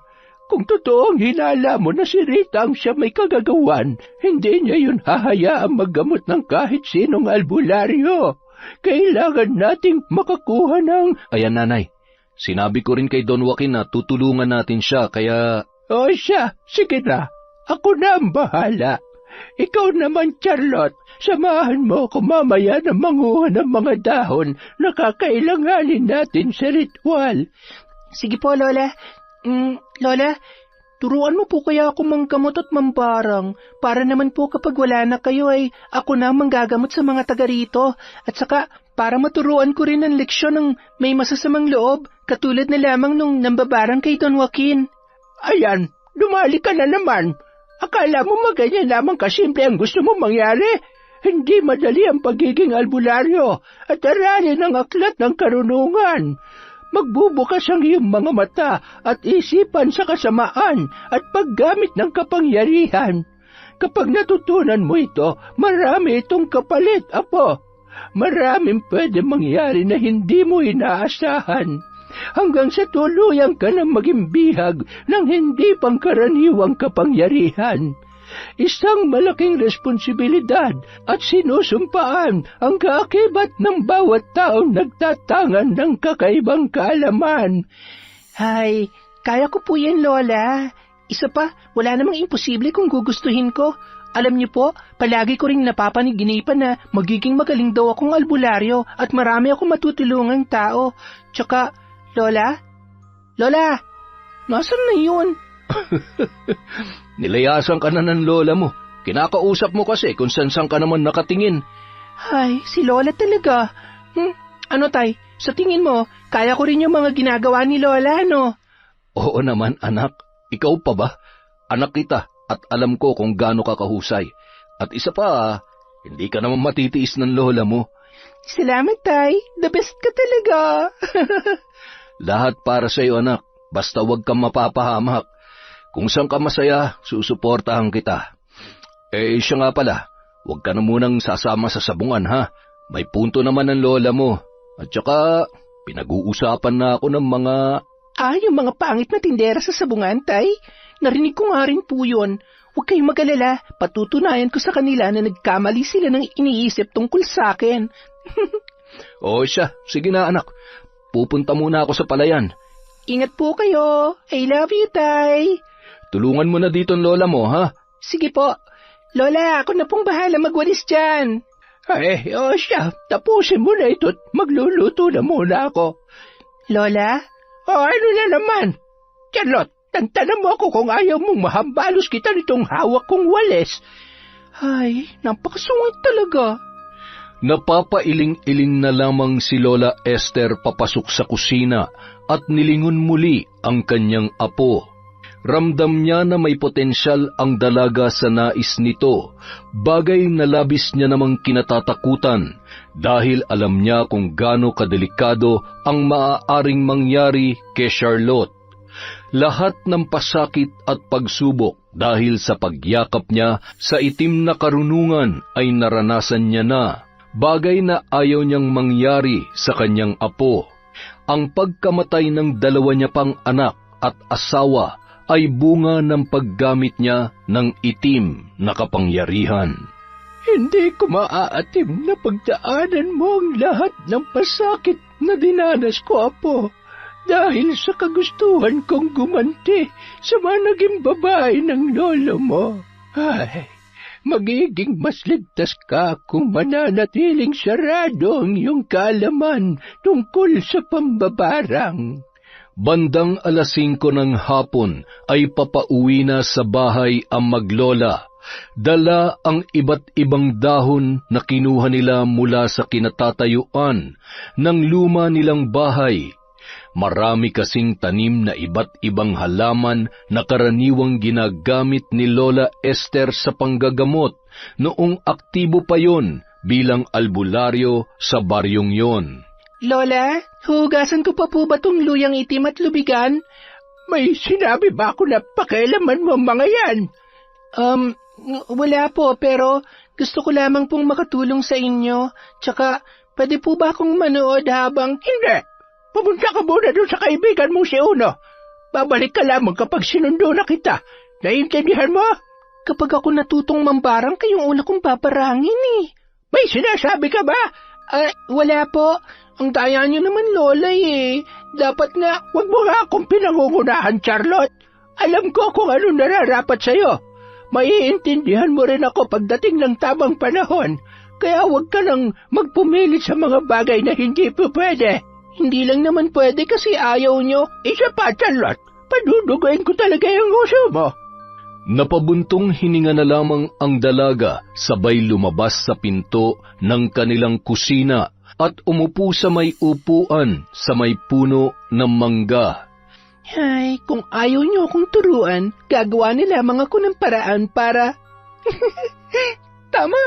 Kung totoong hinala mo na si Rita ang siya may kagagawan, hindi niya yun hahayaang maggamot ng kahit sinong albularyo. Kailangan nating makakuha ng... Ayan, Nanay. Sinabi ko rin kay Don Joaquin na tutulungan natin siya, kaya... O siya, sige na. Ako na ang bahala. Ikaw naman, Charlotte, samahan mo ako mamaya na manguha ng mga dahon na kakailanganin natin sa ritual. Sige po, Lola. Lola, turuan mo po kaya ako manggamot at mambarang para naman po kapag wala na kayo ay ako na manggagamot sa mga taga rito. At saka para maturuan ko rin ang leksyon ng may masasamang loob katulad na lamang nung nambabarang kay Don Joaquin. Ayan, dumali ka na naman. Akala mo maganyan lamang kasimple ang gusto mo mangyari? Hindi madali ang pagiging albularyo at aralin ang aklat ng karunungan. Magbubukas ang iyong mga mata at isipan sa kasamaan at paggamit ng kapangyarihan. Kapag natutunan mo ito, marami itong kapalit, Apo. Maraming pwede mangyari na hindi mo inaasahan. Hanggang sa tuluyan ka na maging bihag ng hindi pangkaraniwang kapangyarihan. Isang malaking responsibilidad at sinusumpaan ang kaakibat ng bawat taong nagtatangan ng kakaibang kaalaman. Ay, kaya ko po yan, Lola. Isa pa, wala namang imposible kung gugustuhin ko. Alam niyo po, palagi ko ring napapaniginipan na magiging magaling daw akong albularyo at marami akong matutulungang tao. Tsaka, Lola? Lola, nasan na yun? Nilayasan ka na ng lola mo. Kinakausap mo kasi kung saan ka naman nakatingin. Ay, si Lola talaga. Ano tay, sa tingin mo, kaya ko rin yung mga ginagawa ni Lola, no? Oo naman, anak. Ikaw pa ba? Anak kita at alam ko kung gaano ka kahusay. At isa pa, hindi ka naman matitiis ng lola mo. Salamat, tay. The best ka talaga. Lahat para sa iyo, anak. Basta huwag kang mapapahamak. Kung saan ka masaya, susuportahan kita. Siya nga pala, huwag ka na munang sasama sa sabungan, ha? May punto naman ang lola mo. At saka, Pinag-uusapan na ako ng mga... Yung mga pangit na tindera sa sabungan, Tay. Narinig ko nga rin po yun. Huwag kayong mag-alala, patutunayan ko sa kanila na nagkamali sila ng iniisip tungkol sa akin. O siya, sige na anak. Pupunta muna ako sa palayan. Ingat po kayo. I love you, Tay. Tulungan mo na dito ang lola mo, ha? Sige po. Lola, ako na pong bahala magwalis dyan. O siya, tapusin mo na ito at magluluto na muna ako. Lola? Ano na naman? Charlotte, tantanan mo ako kung ayaw mong mahambalos kita nitong hawak kong walis. Ay, napakasungit talaga. Napapailing-iling na lamang si Lola Esther papasok sa kusina at nilingon muli ang kanyang apo. Ramdam niya na may potensyal ang dalaga sa nais nito, bagay na labis niya namang kinatatakutan dahil alam niya kung gaano kadelikado ang maaaring mangyari kay Charlotte. Lahat ng pasakit at pagsubok dahil sa pagyakap niya sa itim na karunungan ay naranasan niya na, bagay na ayaw niyang mangyari sa kanyang apo. Ang pagkamatay ng dalawa niya pang anak at asawa ay bunga ng paggamit niya ng itim na kapangyarihan. Hindi ko maaatim na pagdaanan mo ang lahat ng pasakit na dinanas ko, Apo, dahil sa kagustuhan kong gumanti sa mga naging babae ng lolo mo. Ay, magiging mas ligtas ka kung mananatiling sarado ang iyong kaalaman tungkol sa pambabarang. Bandang 5:00 ng hapon ay papauwi na sa bahay ang maglola. Dala ang iba't ibang dahon na kinuha nila mula sa kinatatayuan ng luma nilang bahay. Marami kasing tanim na iba't ibang halaman na karaniwang ginagamit ni Lola Esther sa panggagamot noong aktibo pa yon bilang albularyo sa baryong yon. Lola, hugasan ko pa po ba tong luyang itim at lubigan? May sinabi ba ako na pakialaman mo mga yan? Wala po, pero gusto ko lamang pong makatulong sa inyo. Tsaka, pwede po ba akong manood habang... Hindi! Pumunta ka muna doon sa kaibigan mong si Uno. Babalik ka lamang kapag sinundo na kita. Naiintindihan mo? Kapag ako natutong mambarang, kayong una kong paparangin eh. May sinasabi ka ba? Wala po. Ang daya niyo naman, Lola eh. Dapat nga... Huwag mo nga akong pinangungunahan, Charlotte. Alam ko kung ano nararapat sa'yo. Maiintindihan mo rin ako pagdating ng tamang panahon. Kaya huwag ka nang magpumilit sa mga bagay na hindi pwede. Hindi lang naman pwede kasi ayaw nyo. Isa pa, Charlotte. Paduduguin ko talaga yung uso mo. Napabuntong hininga na lamang ang dalaga, sabay lumabas sa pinto ng kanilang kusina at umupo sa may upuan sa may puno ng mangga. Ay, kung ayaw niyo akong turuan, gagawa ni lamang ako ng paraan para... Tama!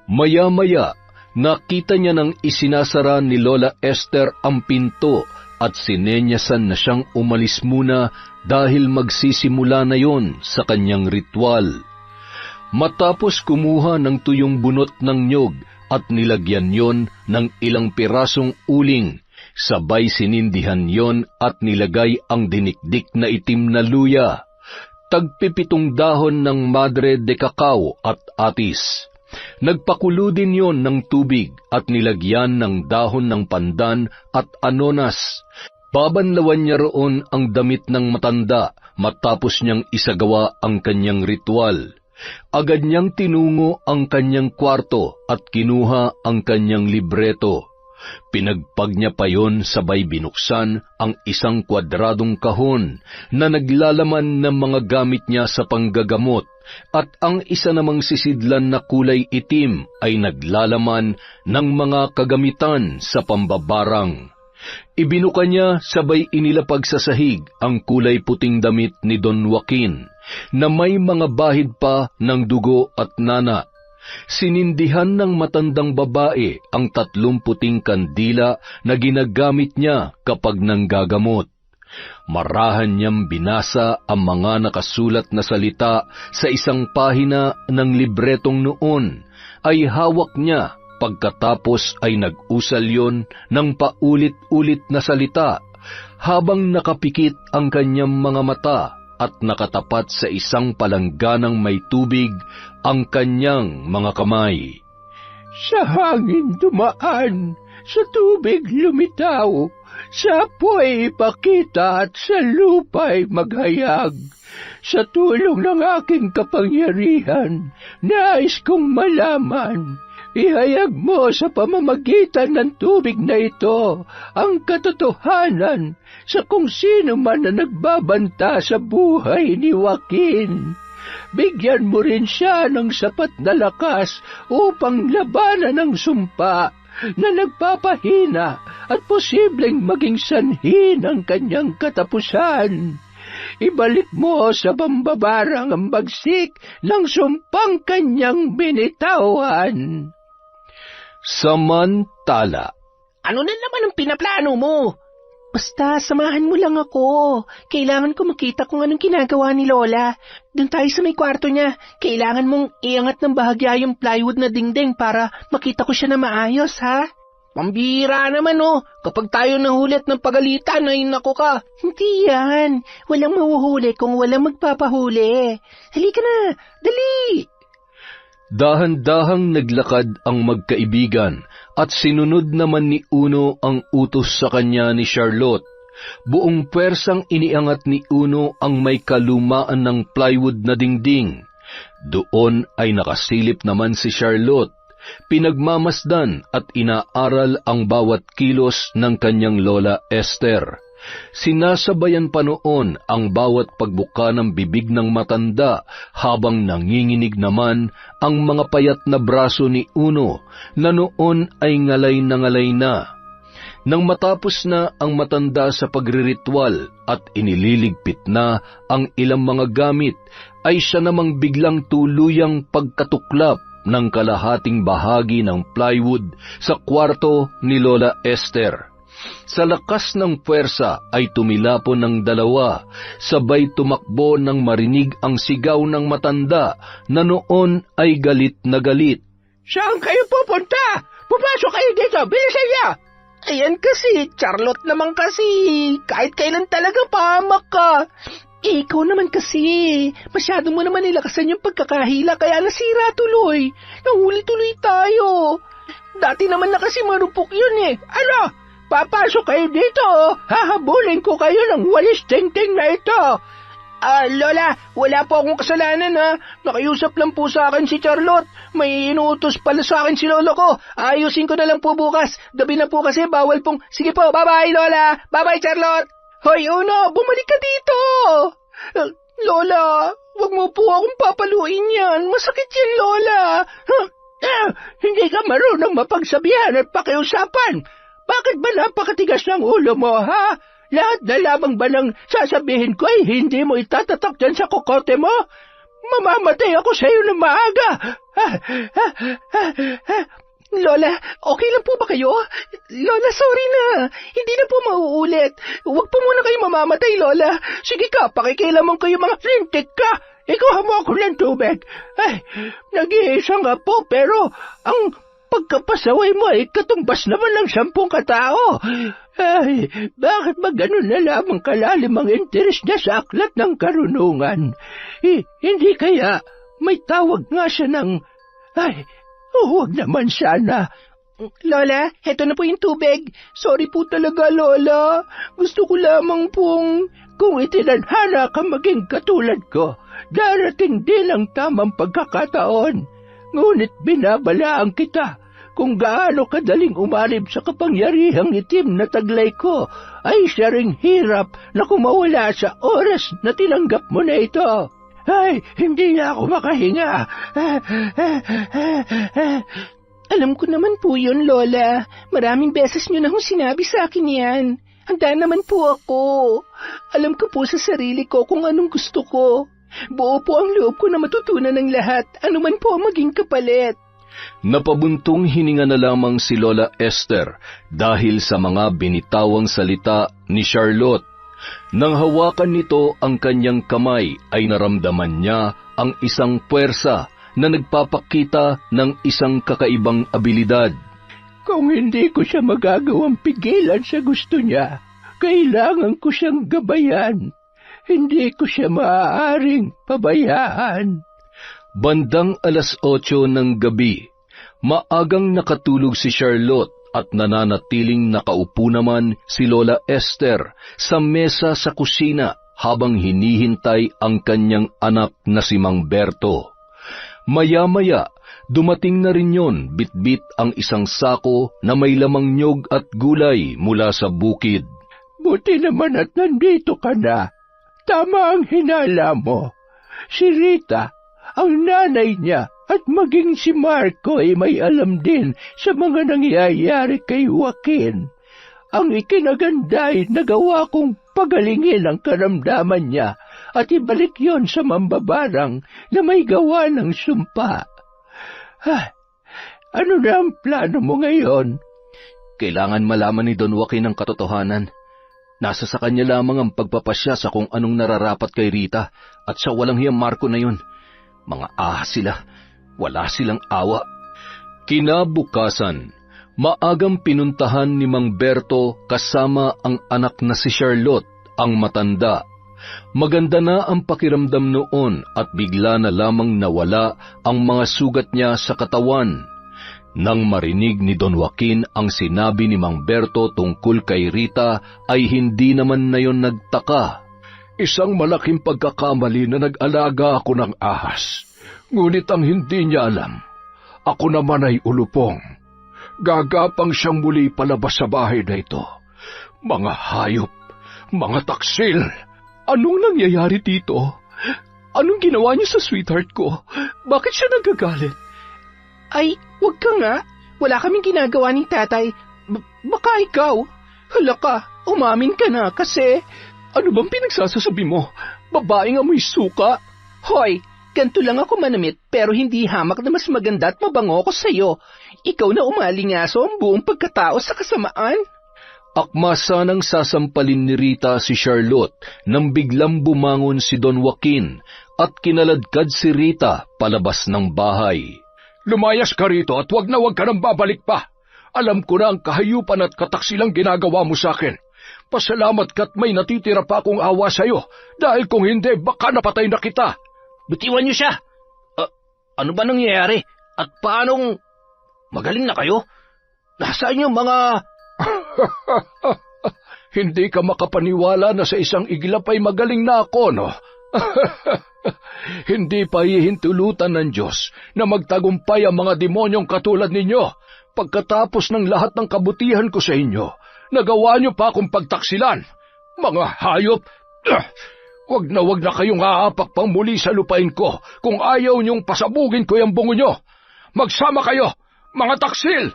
Maya-maya, nakita niya nang isinasara ni Lola Esther ang pinto at sinenyasan na siyang umalis muna dahil magsisimula na yon sa kanyang ritual. Matapos kumuha ng tuyong bunot ng nyog at nilagyan yon ng ilang pirasong uling, sabay sinindihan yon at nilagay ang dinikdik na itim na luya, tagpipitong dahon ng madre de cacao at atis. Nagpakulo din yon ng tubig at nilagyan ng dahon ng pandan at anonas. Babanlawan niya roon ang damit ng matanda matapos niyang isagawa ang kanyang ritual. Agad niyang tinungo ang kanyang kwarto at kinuha ang kanyang libreto. Pinagpag niya pa yon sabay binuksan ang isang kwadradong kahon na naglalaman ng mga gamit niya sa panggagamot at ang isa namang sisidlan na kulay itim ay naglalaman ng mga kagamitan sa pambabarang. Ibinuka niya sabay inilapag sa sahig ang kulay puting damit ni Don Joaquin na may mga bahid pa ng dugo at nana. Sinindihan ng matandang babae ang 3 puting kandila na ginagamit niya kapag nanggagamot. Marahan niyang binasa ang mga nakasulat na salita sa isang pahina ng libretong noon, ay hawak niya Pagkatapos ay nag-usal yon ng paulit-ulit na salita habang nakapikit ang kanyang mga mata at nakatapat sa isang palangganang may tubig ang kanyang mga kamay. Sa hangin dumaan, sa tubig lumitaw, sa apoy ipakita at sa lupa'y maghayag. Sa tulong ng aking kapangyarihan, nais kong malaman, ihayag mo sa pamamagitan ng tubig na ito ang katotohanan sa kung sino man na nagbabanta sa buhay ni Joaquin. Bigyan mo rin siya ng sapat na lakas upang labanan ang sumpa na nagpapahina at posibleng maging sanhi ng kanyang katapusan. Ibalik mo sa pambabarang ang bagsik ng sumpang kanyang binitawan. Samantala, Ano na naman ang pinaplano mo? Basta, samahan mo lang ako. Kailangan ko makita kung anong ginagawa ni Lola. Doon tayo sa may kwarto niya. Kailangan mong iangat ng bahagya yung plywood na dingding para makita ko siya na maayos, ha? Pambira naman, oh. Kapag tayo nahulit ng pagalitan, ay nako ka. Hindi yan. Walang mahuhuli kung walang magpapahuli. Halika na. Dali! dahan-dahang naglakad ang magkaibigan at sinunod naman ni Uno ang utos sa kanya ni Charlotte. Buong pwersang iniangat ni Uno ang may kalumaan ng plywood na dingding. Doon ay nakasilip naman si Charlotte. Pinagmamasdan at inaaral ang bawat kilos ng kanyang lola Esther. Sinasabayan pa noon ang bawat pagbuka ng bibig ng matanda habang nanginginig naman ang mga payat na braso ni Uno na noon ay ngalay na ngalay na. Nang matapos na ang matanda sa pagriritwal at inililigpit na ang ilang mga gamit, ay siya namang biglang tuluyang pagkatuklap ng kalahating bahagi ng plywood sa kwarto ni Lola Esther. Sa lakas ng puwersa ay tumilapon ng dalawa, sabay tumakbo nang marinig ang sigaw ng matanda na noon ay galit na galit. Saan kayo pupunta? Pumasok kayo dito, bilisan niya! Ayan kasi, Charlotte naman kasi. Kahit kailan talaga pahamak ka. Ikaw naman kasi. Masyado mo naman nilakasan yung pagkakahila kaya nasira tuloy. Nahuli tuloy tayo. Dati naman na kasi marupok yun eh. Ano? Papasok kayo dito, hahabulin ko kayo ng walis tingting na ito. Lola, wala po akong kasalanan, ha. Nakiusap lang po sa akin si Charlotte. May inuutos pala sa akin si lolo ko. Ayusin ko na lang po bukas. Gabi na po kasi bawal pong... Sige po, bye-bye, Lola. Bye-bye, Charlotte. Hoy, Uno, bumalik ka dito. Lola, wag mo po akong papaluin yan. Masakit yan, Lola. Hindi ka marunong mapagsabihan at pakiusapan. Bakit ba napakatigas ng ulo mo, ha? Lahat na lamang ba ng sasabihin ko ay hindi mo itatatak dyan sa kokote mo? Mamamatay ako sa iyo ng maaga. Lola, okay lang po ba kayo? Lola, sorry na. Hindi na po mauulit. Huwag po muna kayo mamamatay, Lola. Sige ka, pakikilamang kayo mga flintik ka. Ikuha mo ako ng tubig. Ay, nag-iisa nga po, pero ang pagkapasaway mo ay katumbas naman ng 10 katao. Ay, bakit ba ganun na lamang kalalim ang interes niya sa aklat ng karunungan? Hindi kaya may tawag nga siya ng... Ay, huwag naman sana. Lola, heto na po yung tubig. Sorry po talaga, Lola. Gusto ko lamang pong... Kung itinadhana ka maging katulad ko, darating din ang tamang pagkakataon. Ngunit binabalaan kita, kung gaano kadaling umarib sa kapangyarihang itim na taglay ko, ay siya ring hirap na kumawala sa oras na tinanggap mo na ito. Ay, hindi na ako makahinga. Alam ko naman po yun, Lola. Maraming beses niyo na hong sinabi sa akin yan. Handa naman po ako. Alam ko po sa sarili ko kung anong gusto ko. Buo po ang loob ko na matutunan ng lahat, anuman po ang maging kapalit. Napabuntong hininga na lamang si Lola Esther dahil sa mga binitawang salita ni Charlotte. Nang hawakan nito ang kanyang kamay ay naramdaman niya ang isang puwersa na nagpapakita ng isang kakaibang abilidad. Kung hindi ko siya magagawang pigilan sa gusto niya, kailangan ko siyang gabayan. Hindi ko siya maaaring pabayaan. Bandang 8:00 ng gabi, maagang nakatulog si Charlotte at nananatiling nakaupo naman si Lola Esther sa mesa sa kusina habang hinihintay ang kanyang anak na si Mang Berto. Maya-maya, dumating na rin yon, bitbit ang isang sako na may lamang nyog at gulay mula sa bukid. Buti naman at nandito ka na. Tama ang hinala mo. Si Rita, ang nanay niya, at maging si Marco ay may alam din sa mga nangyayari kay Joaquin. Ang ikinaganda ay nagawa kong pagalingin ang karamdaman niya at ibalik yon sa mambabarang na may gawa ng sumpa. Ano na ang plano mo ngayon? Kailangan malaman ni Don Joaquin ang katotohanan. Nasa sa kanya lamang ang pagpapasya sa kung anong nararapat kay Rita at sa walang hiyang Marco na yun. Mga ahas sila, wala silang awa. Kinabukasan, maagang pinuntahan ni Mang Berto kasama ang anak na si Charlotte, ang matanda. Maganda na ang pakiramdam noon at bigla na lamang nawala ang mga sugat niya sa katawan. Nang marinig ni Don Joaquin ang sinabi ni Mang Berto tungkol kay Rita, ay hindi naman na yon nagtaka. Isang malaking pagkakamali na nag-alaga ako ng ahas. Ngunit ang hindi niya alam, ako naman ay ulupong. Gagapang siyang muli palabas sa bahay na ito. Mga hayop, mga taksil. Anong nangyayari dito? Anong ginawa niya sa sweetheart ko? Bakit siya nagagalit? Ay, wag ka nga. Wala kaming ginagawa ni tatay. Baka ikaw. Hala ka, umamin ka na kasi... Ano bang pinagsasasabi mo? Babaeng amoy suka? Hoy, ganito lang ako manamit pero hindi hamak na mas maganda at mabango ko sa'yo. Ikaw na umalingaso ang buong pagkatao sa kasamaan. Akma sanang sasampalin ni Rita si Charlotte nang biglang bumangon si Don Joaquin at kinaladkad si Rita palabas ng bahay. Lumayas ka rito at wag ka nang babalik pa. Alam ko na ang kahayupan at kataksilang ginagawa mo sa akin. Pasalamat ka't may natitira pa akong awa sa'yo dahil kung hindi baka napatay na kita. Bitiwan niyo siya. Ano ba nangyayari? At paanong... Magaling na kayo? Nasaan yung mga... Hindi ka makapaniwala na sa isang iglap ay magaling na ako, no? Hindi pa hihintulutan ng Diyos na magtagumpay ang mga demonyong katulad ninyo. Pagkatapos ng lahat ng kabutihan ko sa inyo, nagawa niyo pa akong pagtaksilan. Mga hayop! Wag na kayong aapak pang muli sa lupain ko kung ayaw niyong pasabugin ko yung bungo niyo. Magsama kayo, mga taksil!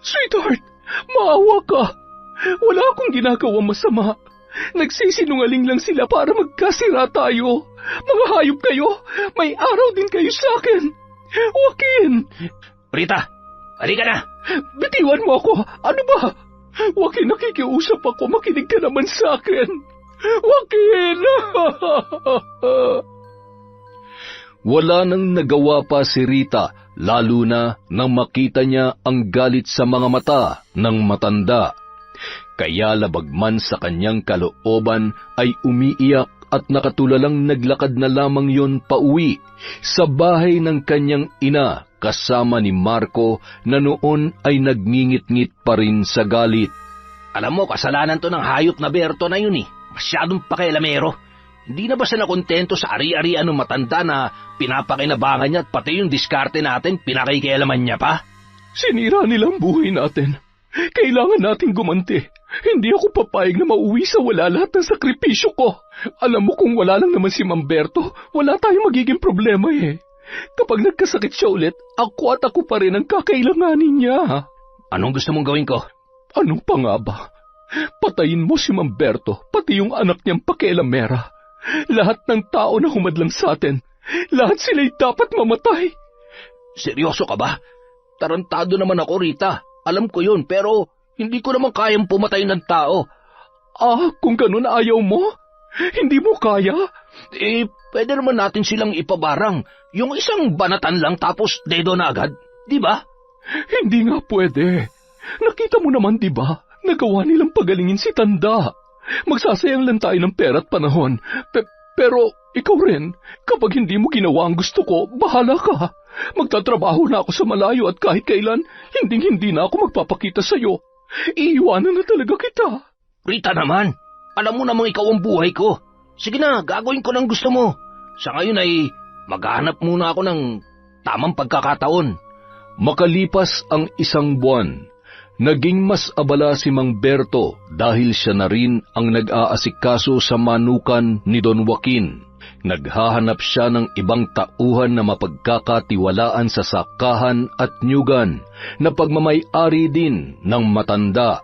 Sweetheart, maawa ka. Wala akong ginagawang masama. Nagsisinungaling lang sila para magkasira tayo. Mga hayop kayo, may araw din kayo sa akin. Joaquin! Rita, halika na! Bitiwan mo ako. Ano ba? Joaquin, nakikiusap ako. Makinig ka naman sa akin. Joaquin! Wala nang nagawa pa si Rita, lalo na nang makita niya ang galit sa mga mata ng matanda. Kaya labagman sa kanyang kalooban ay umiiyak at nakatulalang naglakad na lamang yon pauwi sa bahay ng kanyang ina kasama ni Marco na noon ay nagngingit-ngit pa rin sa galit. Alam mo, kasalanan to ng hayop na Berto na yun eh. Masyadong pakialamero. Hindi na ba siya nakontento sa ari-arian ng matanda na pinapakinabangan niya at pati yung diskarte natin pinakikialaman niya pa? Sinira nilang buhay natin. Kailangan nating gumanti. Hindi ako papayag na mauwi sa wala lahat ng sakripisyo ko. Alam mo kung wala lang naman si Mamberto, wala tayong magiging problema eh. Kapag nagkasakit siya ulit, ako at ako pa rin ang kakailanganin niya. Anong gusto mong gawin ko? Anong pa nga ba? Patayin mo si Mamberto, pati yung anak niyang pakialamera. Lahat ng tao na humadlang sa atin, lahat sila'y dapat mamatay. Seryoso ka ba? Tarantado naman ako, Rita. Alam ko yun, pero hindi ko naman kayang pumatay ng tao. Kung ganun ayaw mo, hindi mo kaya, Pwede naman natin silang ipabarang. Yung isang banatan lang tapos dedo na agad, di ba? Hindi nga pwede. Nakita mo naman, di ba? Nagawa nilang pagalingin si Tanda. Magsasayang lang tayo ng pera at panahon. Pero ikaw rin, kapag hindi mo ginawa ang gusto ko, bahala ka. Magtatrabaho na ako sa malayo at kahit kailan, hindi na ako magpapakita sa'yo. Iiwanan na talaga kita. Rita naman, alam mo namang ikaw ang buhay ko. Sige na, gagawin ko ng gusto mo. Sa ngayon ay maghahanap muna ako ng tamang pagkakataon. Makalipas ang 1 buwan, naging mas abala si Mang Berto dahil siya na rin ang nag-aasikaso sa manukan ni Don Joaquin. Naghahanap siya ng ibang tauhan na mapagkakatiwalaan sa sakahan at nyugan na pagmamay-ari din ng matanda.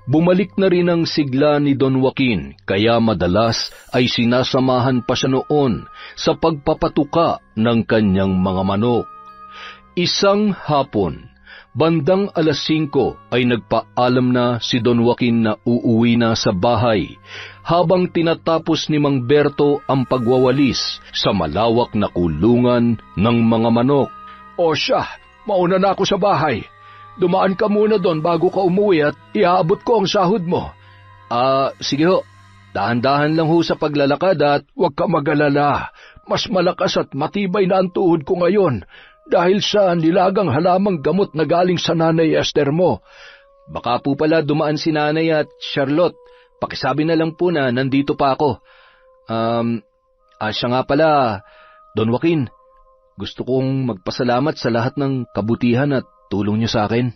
Bumalik na rin ang sigla ni Don Joaquin, kaya madalas ay sinasamahan pa siya noon sa pagpapatuka ng kanyang mga manok. Isang hapon, bandang 5:00 ay nagpaalam na si Don Joaquin na uuwi na sa bahay, habang tinatapos ni Mang Berto ang pagwawalis sa malawak na kulungan ng mga manok. O siya, mauna na ako sa bahay. Dumaan ka muna doon bago ka umuwi at iaabot ko ang sahod mo. Sige ho. Dahan-dahan lang ho sa paglalakad at huwag ka mag-alala. Mas malakas at matibay na ang tuhod ko ngayon dahil sa nilagang halamang gamot na galing sa Nanay Esther mo. Baka po pala dumaan si Nanay at Charlotte. Pakisabi na lang po na nandito pa ako. Siya nga pala, Don Joaquin, gusto kong magpasalamat sa lahat ng kabutihan at tulong niyo sa akin.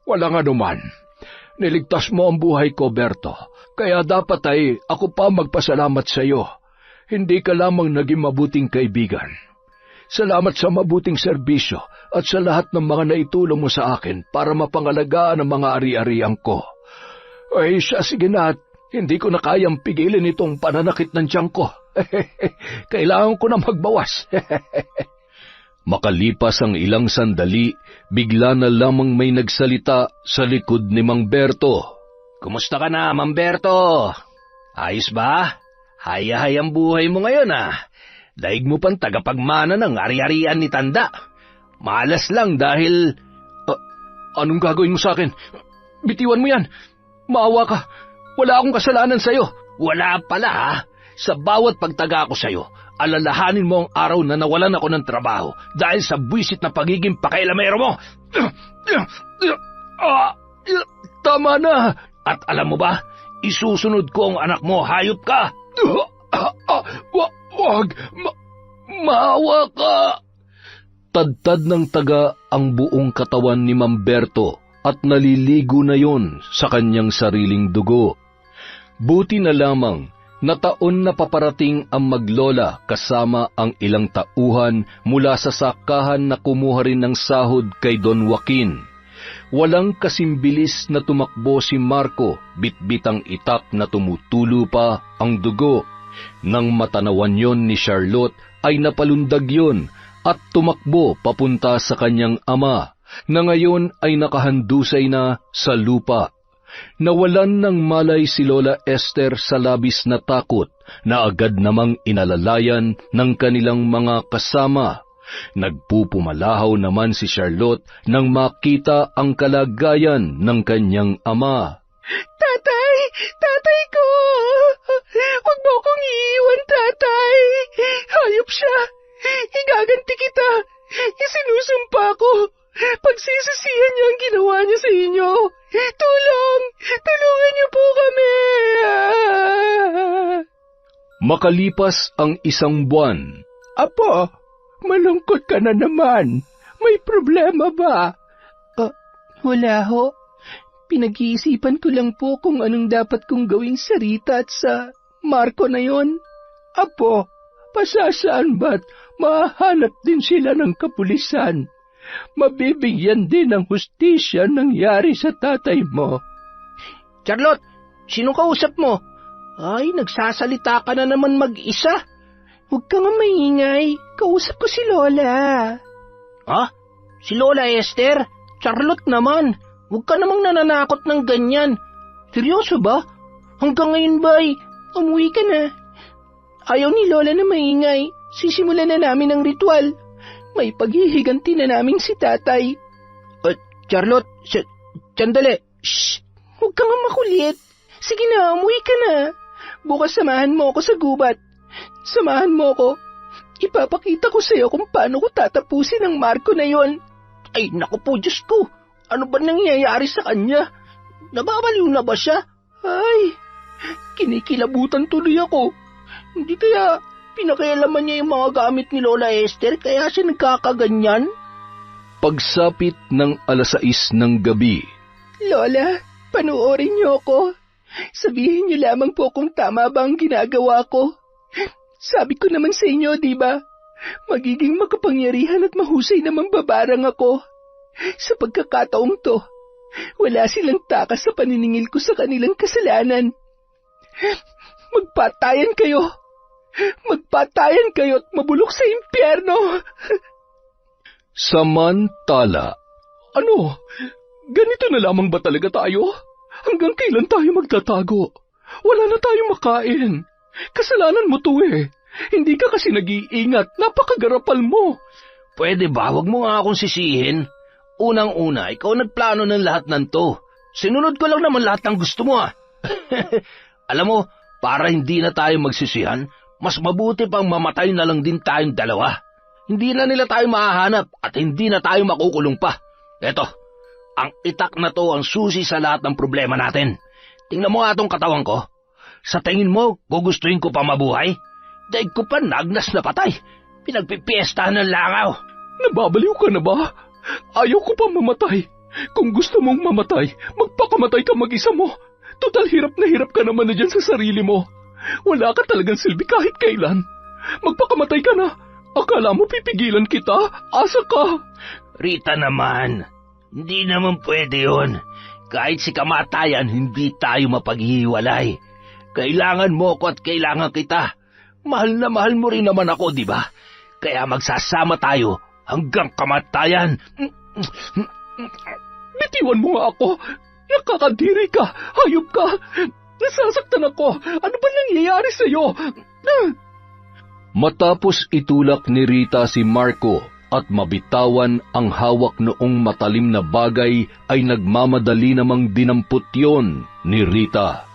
Walang anuman. Niligtas mo ang buhay ko, Berto. Kaya dapat ay ako pa magpasalamat sa iyo. Hindi ka lamang naging mabuting kaibigan. Salamat sa mabuting serbisyo at sa lahat ng mga naitulong mo sa akin para mapangalagaan ang mga ari-arian ko. Ay siya, sige na, at hindi ko na kayang pigilin itong pananakit ng tiyan ko. Kailangan ko na magbawas. Makalipas ang ilang sandali, bigla na lamang may nagsalita sa likod ni Mang Berto. Kumusta ka na, Mang Berto? Ayos ba? Haya-hay ang buhay mo ngayon, Daig mo pang tagapagmana ng ari-arian ni Tanda. Malas lang dahil... Anong gagawin mo sa akin? Bitiwan mo yan. Maawa ka. Wala akong kasalanan sa'yo. Wala pala, Sa bawat pagtaga ko sa'yo, alalahanin mo ang araw na nawalan ako ng trabaho dahil sa buwisit na pagiging pakailamero mo. Tama na. At alam mo ba, isusunod ko ang anak mo, hayop ka. Wag, maawa ka. Tadtad ng taga ang buong katawan ni Mamberto at naliligo na yon sa kanyang sariling dugo. Buti na lamang na taon na paparating ang maglola kasama ang ilang tauhan mula sa sakahan na kumuha rin ng sahod kay Don Joaquin. Walang kasimbilis na tumakbo si Marco, bitbitang itak na tumutulo pa ang dugo. Nang matanawan yon ni Charlotte ay napalundag yon at tumakbo papunta sa kanyang ama na ngayon ay nakahandusay na sa lupa. Nawalan ng malay si Lola Esther sa labis na takot na agad namang inalalayan ng kanilang mga kasama. Nagpupumalahaw naman si Charlotte nang makita ang kalagayan ng kanyang ama. Tatay! Tatay ko! Huwag mo akong iiwan, tatay! Hayop siya! Igaganti kita! Isinusumpa ko! Pagsisisihan niyo ang ginawa niya sa inyo! Tulong! Tulungan niyo po kami! Makalipas ang 1 buwan. Apo, malungkot ka na naman. May problema ba? Wala ho. Pinag-iisipan ko lang po kung anong dapat kong gawin sa Rita at sa Marco na yon. Apo, pasasaan ba't mahanap din sila ng kapulisan? Mabibigyan din ng hustisya nangyari sa tatay mo. Charlotte, sino kausap mo? Ay, nagsasalita ka na naman mag-isa. Huwag ka nga maingay. Kausap ko si Lola. Ha? Si Lola Esther? Charlotte naman. Huwag ka namang nananakot ng ganyan. Seryoso ba? Hanggang ngayon ba ay umuwi ka na? Ayaw ni Lola na maingay. Sisimulan na namin ang ritual. May paghihiganti na namin si tatay. Charlotte, sandali. Shh! Huwag kang makulit. Sige na, umuwi ka na. Bukas samahan mo ako sa gubat. Samahan mo ako. Ipapakita ko sa'yo kung paano ko tatapusin ang Marco na yon. Ay, naku po, Diyos ko. Ano ba nangyayari sa kanya? Nababaliw na ba siya? Ay, kinikilabutan tuloy ako. Hindi kaya pinakailaman niya yung mga gamit ni Lola Esther kaya siya nagkakaganyan? Pagsapit ng 6:00 ng gabi. Lola, panuorin niyo ako. Sabihin niyo lamang po kung tama ba ang ginagawa ko. Sabi ko naman sa inyo, di ba? Magiging makapangyarihan at mahusay namang babarang ako. Sa pagkakataong to, wala silang takas sa paniningil ko sa kanilang kasalanan. Magpatayan kayo! Magpatayan kayo at mabulok sa impyerno! Samantala, ano? Ganito na lamang ba talaga tayo? Hanggang kailan tayo magtatago? Wala na tayong makain. Kasalanan mo to eh. Hindi ka kasi nag-iingat. Napakagarapal mo. Pwede ba? Huwag mo nga akong sisihin. Unang-una, ikaw nagplano ng lahat ng to. Sinunod ko lang naman lahat ng gusto mo ah. Alam mo, para hindi na tayo magsisihan, mas mabuti pang mamatay na lang din tayong dalawa. Hindi na nila tayo mahahanap at hindi na tayo makukulong pa. Eto, ang itak na to ang susi sa lahat ng problema natin. Tingnan mo nga itong katawan ko. Sa tingin mo, gugustuhin ko pa mabuhay? Daig ko pa nagnas na patay. Pinagpipiestahan ng langaw. Nababaliw ka na ba? Ayaw ko pa mamatay. Kung gusto mong mamatay, magpakamatay ka mag-isa mo. Total hirap na hirap ka naman na dyan sa sarili mo. Wala ka talagang silbi kahit kailan. Magpakamatay ka na. Akala mo pipigilan kita? Asa ka? Rita naman, hindi naman pwede yun. Kahit si kamatayan, hindi tayo mapaghihiwalay. Kailangan mo ko at kailangan kita. Mahal na mahal mo rin naman ako, di ba? Kaya magsasama tayo hanggang kamatayan. Bitiwan mo nga ako. Nakakadiri ka. Hayop ka. Nasasaktan ako. Ano ba nangyayari sa'yo? Matapos itulak ni Rita si Marco at mabitawan ang hawak noong matalim na bagay ay nagmamadali namang dinampot yon ni Rita.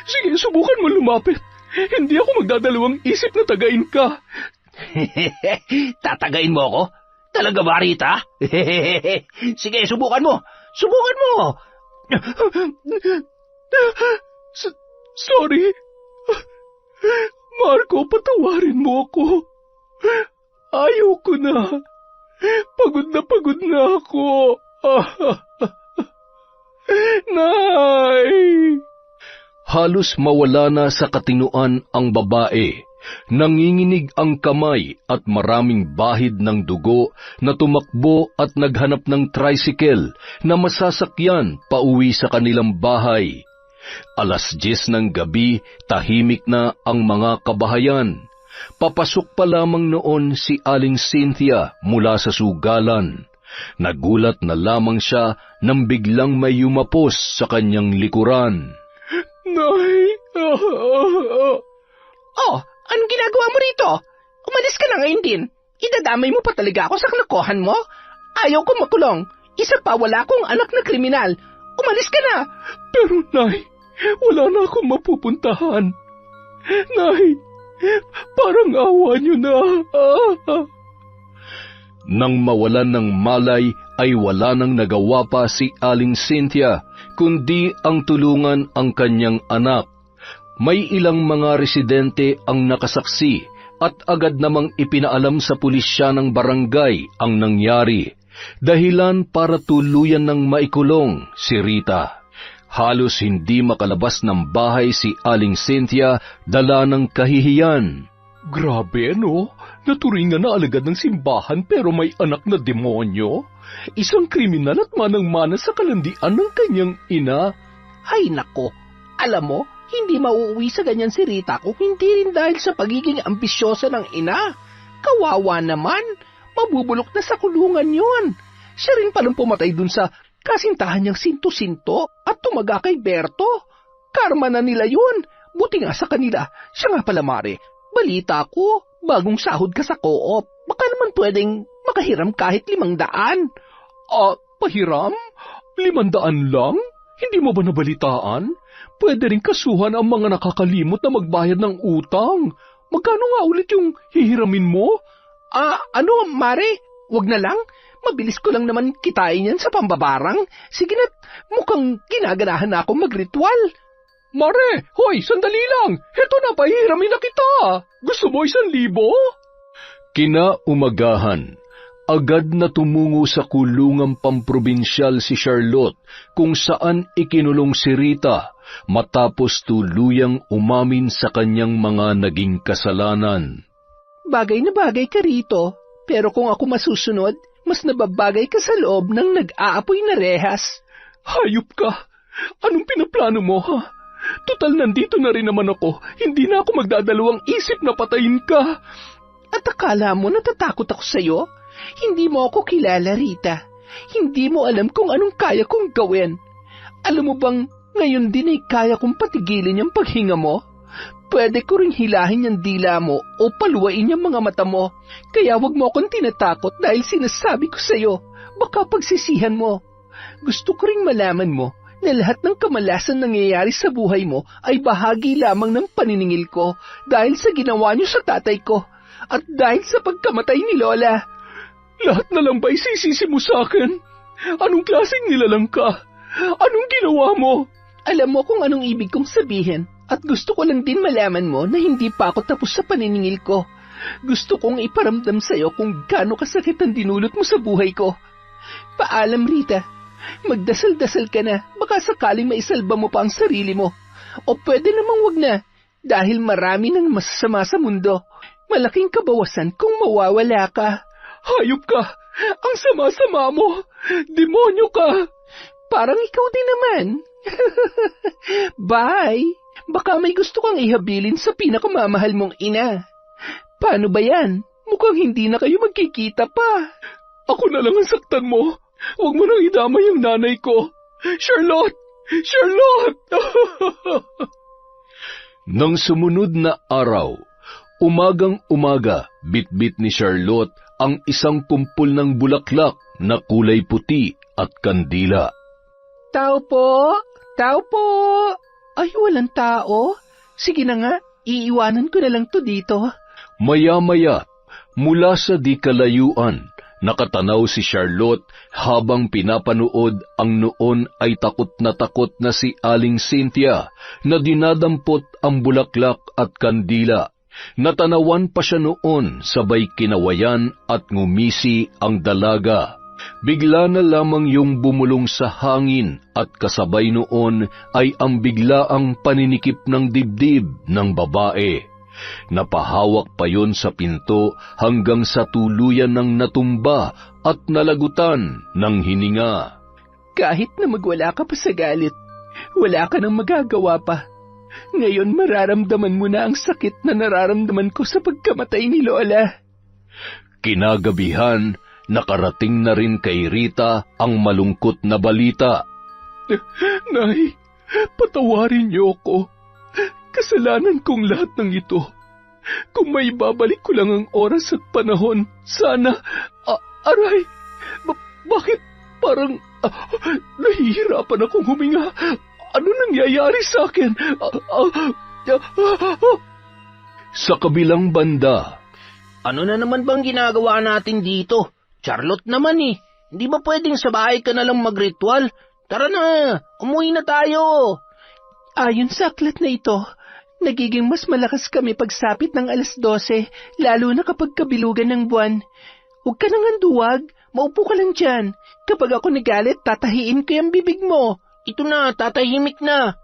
Sige, subukan mo lumapit. Hindi ako magdadalawang isip na tagain ka. Tatagain mo ako? Talaga ba, Rita? Sige, subukan mo. Subukan mo. Sorry. Marco, patawarin mo ako. Ayaw ko na. Pagod na ako. Nay! Halos mawala na sa katinuan ang babae. Nanginginig ang kamay at maraming bahid ng dugo na tumakbo at naghanap ng tricycle na masasakyan pauwi sa kanilang bahay. 10:00 ng gabi, tahimik na ang mga kabahayan. Papasok pa lamang noon si Aling Cynthia mula sa sugalan. Nagulat na lamang siya nang biglang may yumapos sa kanyang likuran. Nay! Oh, anong ginagawa mo rito? Umalis ka na ngayon din. Idadamay mo pa talaga ako sa kalokohan mo? Ayaw ko makulong. Isa pa, wala akong anak na kriminal. Umalis ka na! Pero, Nay, wala na akong mapupuntahan. Nay, parang awa niyo na. Nang mawalan ng malay ay wala nang nagawa pa si Aling Cynthia, kundi ang tulungan ang kanyang anak. May ilang mga residente ang nakasaksi at agad namang ipinaalam sa pulisya ng barangay ang nangyari, dahilan para tuluyan ng maikulong si Rita. Halos hindi makalabas ng bahay si Aling Cynthia dala ng kahihiyan. Grabe, no? Naturingan na alagad ng simbahan pero may anak na demonyo? Isang kriminal at manang-mana sa kalandian ng kanyang ina? Ay nako, alam mo, hindi mauuwi sa ganyan si Rita kung hindi rin dahil sa pagiging ambisyosa ng ina. Kawawa naman, mabubulok na sa kulungan yon. Siya rin palang pumatay dun sa kasintahan niyang sinto-sinto at tumaga kay Berto. Karma na nila yun, Buti nga sa kanila. Siya nga pala, Mare. Balita ko, bagong sahod ka sa co-op. Baka naman pwedeng makahiram kahit 500. Pahiram? 500 lang? Hindi mo ba nabalitaan? Pwede rin kasuhan ang mga nakakalimot na magbayad ng utang. Magkano nga ulit yung hihiramin mo? Mare? Wag na lang. Mabilis ko lang naman kitain yan sa pambabarang. Sige na't mukhang ginaganahan na ako magritual. Mare, hoy, sandali lang. Heto na, pahihiramin na kita. Gusto mo 1,000? Kinaumagahan, agad na tumungo sa kulungang pamprobinsyal si Charlotte kung saan ikinulong si Rita matapos tuluyang umamin sa kanyang mga naging kasalanan. Bagay na bagay ka rito, pero kung ako masusunod, mas nababagay ka sa loob ng nag-aapoy na rehas. Hayop ka! Anong pinaplano mo, ha? Total, nandito na rin naman ako. Hindi na ako magdadalawang isip na patayin ka. At akala mo natatakot ako sa'yo? Hindi mo ako kilala, Rita. Hindi mo alam kung anong kaya kong gawin. Alam mo bang ngayon din ay kaya kong patigilin yung paghinga mo? Pwede ko ring hilahin yung dila mo o paluwain yung mga mata mo. Kaya wag mo akong tinatakot dahil sinasabi ko sa'yo, baka pagsisihan mo. Gusto ko ring malaman mo na lahat ng kamalasan nangyayari sa buhay mo ay bahagi lamang ng paniningil ko dahil sa ginawa niyo sa tatay ko at dahil sa pagkamatay ni Lola. Lahat na lang ba isisisi mo sa akin? Anong klaseng nilalang ka? Anong ginawa mo? Alam mo kung anong ibig kong sabihin. At gusto ko lang din malaman mo na hindi pa ako tapos sa paniningil ko. Gusto kong iparamdam sa'yo kung gaano kasakit ang dinulot mo sa buhay ko. Paalam, Rita. Magdasal-dasal ka na. Baka sakaling maisalba mo pa ang sarili mo. O pwede namang wag na. Dahil marami ng masasama sa mundo. Malaking kabawasan kung mawawala ka. Hayop ka! Ang sama-sama mo! Demonyo ka! Parang ikaw din naman. Bye! Baka may gusto kang ihabilin sa pinakamamahal mong ina. Paano ba yan? Mukhang hindi na kayo magkikita pa. Ako na lang ang saktan mo. Huwag mo nang idamay ang nanay ko. Charlotte! Charlotte! Nang sumunod na araw, umagang-umaga, bitbit ni Charlotte ang isang kumpul ng bulaklak na kulay puti at kandila. Tao po! Tao po! Ay, walang tao. Sige na nga, iiwanan ko na lang to dito. Maya-maya, mula sa di kalayuan, nakatanaw si Charlotte habang pinapanood ang noon ay takot na si Aling Cynthia na dinadampot ang bulaklak at kandila. Natanawan pa siya noon sabay kinawayan at ngumisi ang dalaga. Bigla na lamang yung bumulong sa hangin at kasabay noon ay ang biglaang paninikip ng dibdib ng babae. Napahawak pa yon sa pinto hanggang sa tuluyan ng natumba at nalagutan ng hininga. Kahit na magwala ka pa sa galit, wala ka nang magagawa pa. Ngayon mararamdaman mo na ang sakit na nararamdaman ko sa pagkamatay ni Lola. Kinagabihan, nakarating na rin kay Rita ang malungkot na balita. Nay, patawarin niyo ako. Kasalanan kong lahat ng ito. Kung may babalik ko lang ang oras at panahon, sana... aray! Bakit parang... nahihirapan akong huminga? Ano nangyayari sa akin? Sa kabilang banda... Ano na naman bang ginagawa natin dito? Charlotte naman eh. Hindi ba pwedeng sa bahay ka na lang magritual? Tara na, umuwi na tayo. Ayon sa aklat na ito, nagiging mas malakas kami pagsapit ng 12:00, lalo na kapag kabilugan ng buwan. Huwag ka nang anduwag, maupo ka lang dyan. Kapag ako nagalit, tatahiin ko yung bibig mo. Ito na, tatahimik na.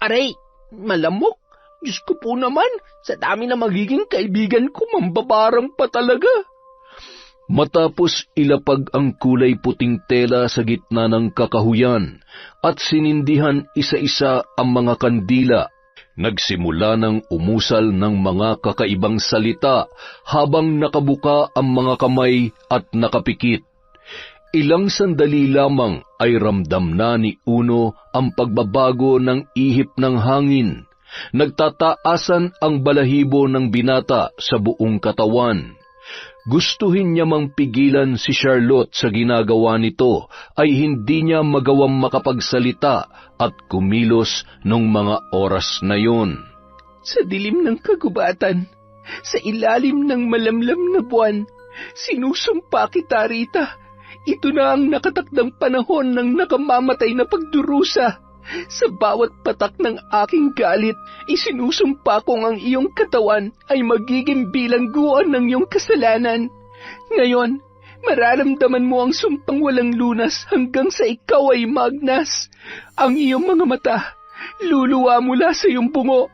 Aray, Malamok? Diyos ko po naman, sa dami na magiging kaibigan ko, mambabarang pa talaga. Matapos ilapag ang kulay puting tela sa gitna ng kakahuyan at sinindihan isa-isa ang mga kandila, nagsimula ng umusal ng mga kakaibang salita habang nakabuka ang mga kamay at nakapikit. Ilang sandali lamang ay ramdam na ni Uno ang pagbabago ng ihip ng hangin. Nagtataasan ang balahibo ng binata sa buong katawan. Gustuhin niya mang pigilan si Charlotte sa ginagawa nito ay hindi niya magawang makapagsalita at kumilos nung mga oras na yun. Sa dilim ng kagubatan, sa ilalim ng malamlam na buwan, sinusumpa kita, Rita. Ito na ang nakatakdang panahon ng nakamamatay na pagdurusa. Sa bawat patak ng aking galit, isinusumpa kong ang iyong katawan ay magiging bilangguan ng iyong kasalanan. Ngayon, mararamdaman mo ang sumpang walang lunas hanggang sa ikaw ay magnas. Ang iyong mga mata, luluwa mula sa iyong bungo.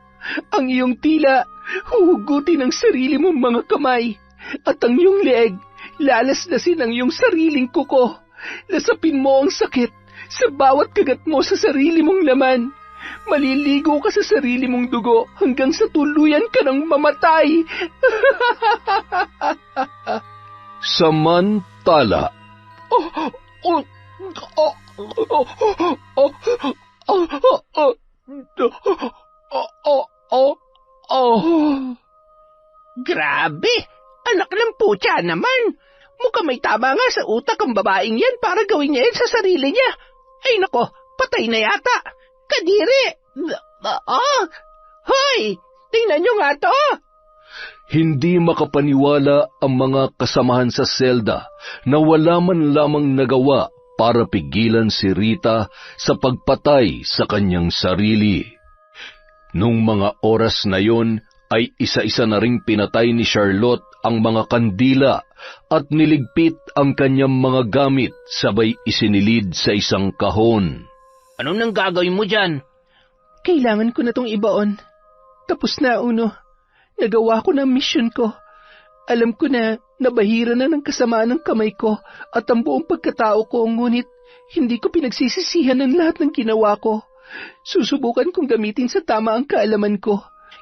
Ang iyong tila, huhugutin ang sarili mong mga kamay. At ang iyong leeg, lalasdasin ang iyong sariling kuko. Lasapin mo ang sakit sa bawat kagat mo sa sarili mong laman. Maliligo ka sa sarili mong dugo hanggang sa tuluyan ka ng mamatay. Samantala, Grabe! Anak ng putya naman! Mukhang may tama nga sa utak ang babaeng yan para gawin niya yan sa sarili niya. Ay nako, patay na yata. Kadiri! Hoy! Tingnan niyo nga to! hindi makapaniwala ang mga kasamahan sa selda na wala man lamang nagawa para pigilan si Rita sa pagpatay sa kanyang sarili. Nung mga oras na yon ay isa-isa na ring pinatay ni Charlotte ang mga kandila at niligpit ang kanyang mga gamit sabay isinilid sa isang kahon. Anong nang gagawin mo dyan? Kailangan ko na tong ibaon. Tapos na, Uno. Nagawa ko na ang mission ko. Alam ko na nabahira na ng kasamaan ng kamay ko at ang buong pagkatao ko, ngunit hindi ko pinagsisisihan ang lahat ng ginawa ko. Susubukan kong gamitin sa tama ang kaalaman ko.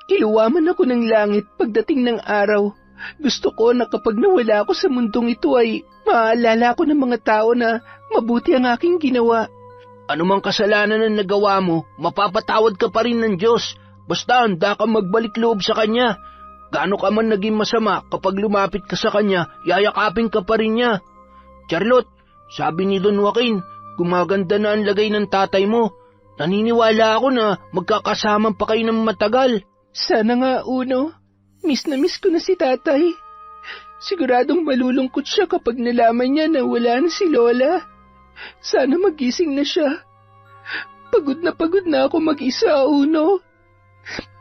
Iluwaman ako ng langit pagdating ng araw. Gusto ko na kapag nawala ako sa mundong ito ay maaalala ko ng mga tao na mabuti ang aking ginawa. Ano mang kasalanan na nagawa mo, mapapatawad ka pa rin ng Diyos. Basta handa kang magbalik loob sa Kanya. Gaano ka man naging masama, kapag lumapit ka sa Kanya, yayakapin ka pa rin niya. Charlotte, sabi ni Don Joaquin, gumaganda na ang lagay ng tatay mo. Naniniwala ako na magkakasama pa kayo ng matagal. Sana nga, Uno. Miss na miss ko na si tatay. Siguradong malulungkot siya kapag nalaman niya na wala na si Lola. Sana magising na siya. Pagod na ako mag-isa, Uno.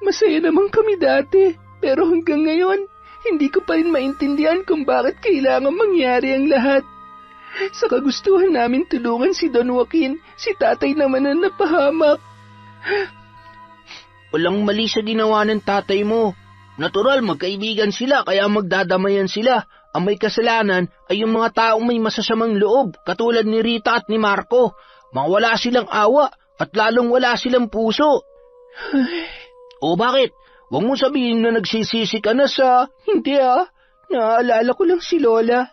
Masaya naman kami dati, pero hanggang ngayon, hindi ko pa rin maintindihan kung bakit kailangan mangyari ang lahat. Sa kagustuhan namin tulungan si Don Joaquin, si tatay naman ang napahamak. Walang mali sa ginawa ng tatay mo. Natural, magkaibigan sila, kaya magdadamayan sila. Ang may kasalanan ay yung mga taong may masasamang loob, katulad ni Rita at ni Marco. Mga wala silang awa at lalong wala silang puso. O bakit? Huwag mo sabihin na nagsisisi ka na sa... Hindi naaalala ko lang si Lola.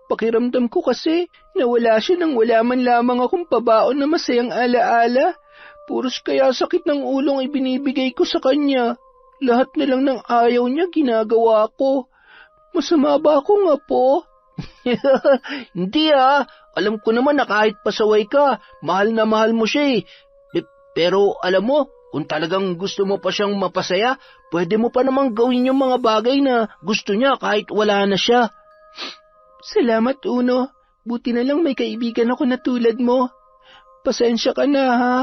Pakiramdam ko kasi nawala siya nang wala man lamang akong pabaon na masayang alaala. Puros kaya sakit ng ulong ibinibigay ko sa kanya. Lahat na lang ng ayaw niya ginagawa ko. Masama ba ako nga po? Hindi alam ko naman na kahit pasaway ka, mahal na mahal mo siya eh. Pero alam mo, kung talagang gusto mo pa siyang mapasaya, pwede mo pa namang gawin yung mga bagay na gusto niya kahit wala na siya. Salamat, Uno. Buti na lang may kaibigan ako na tulad mo. Pasensya ka na, ha?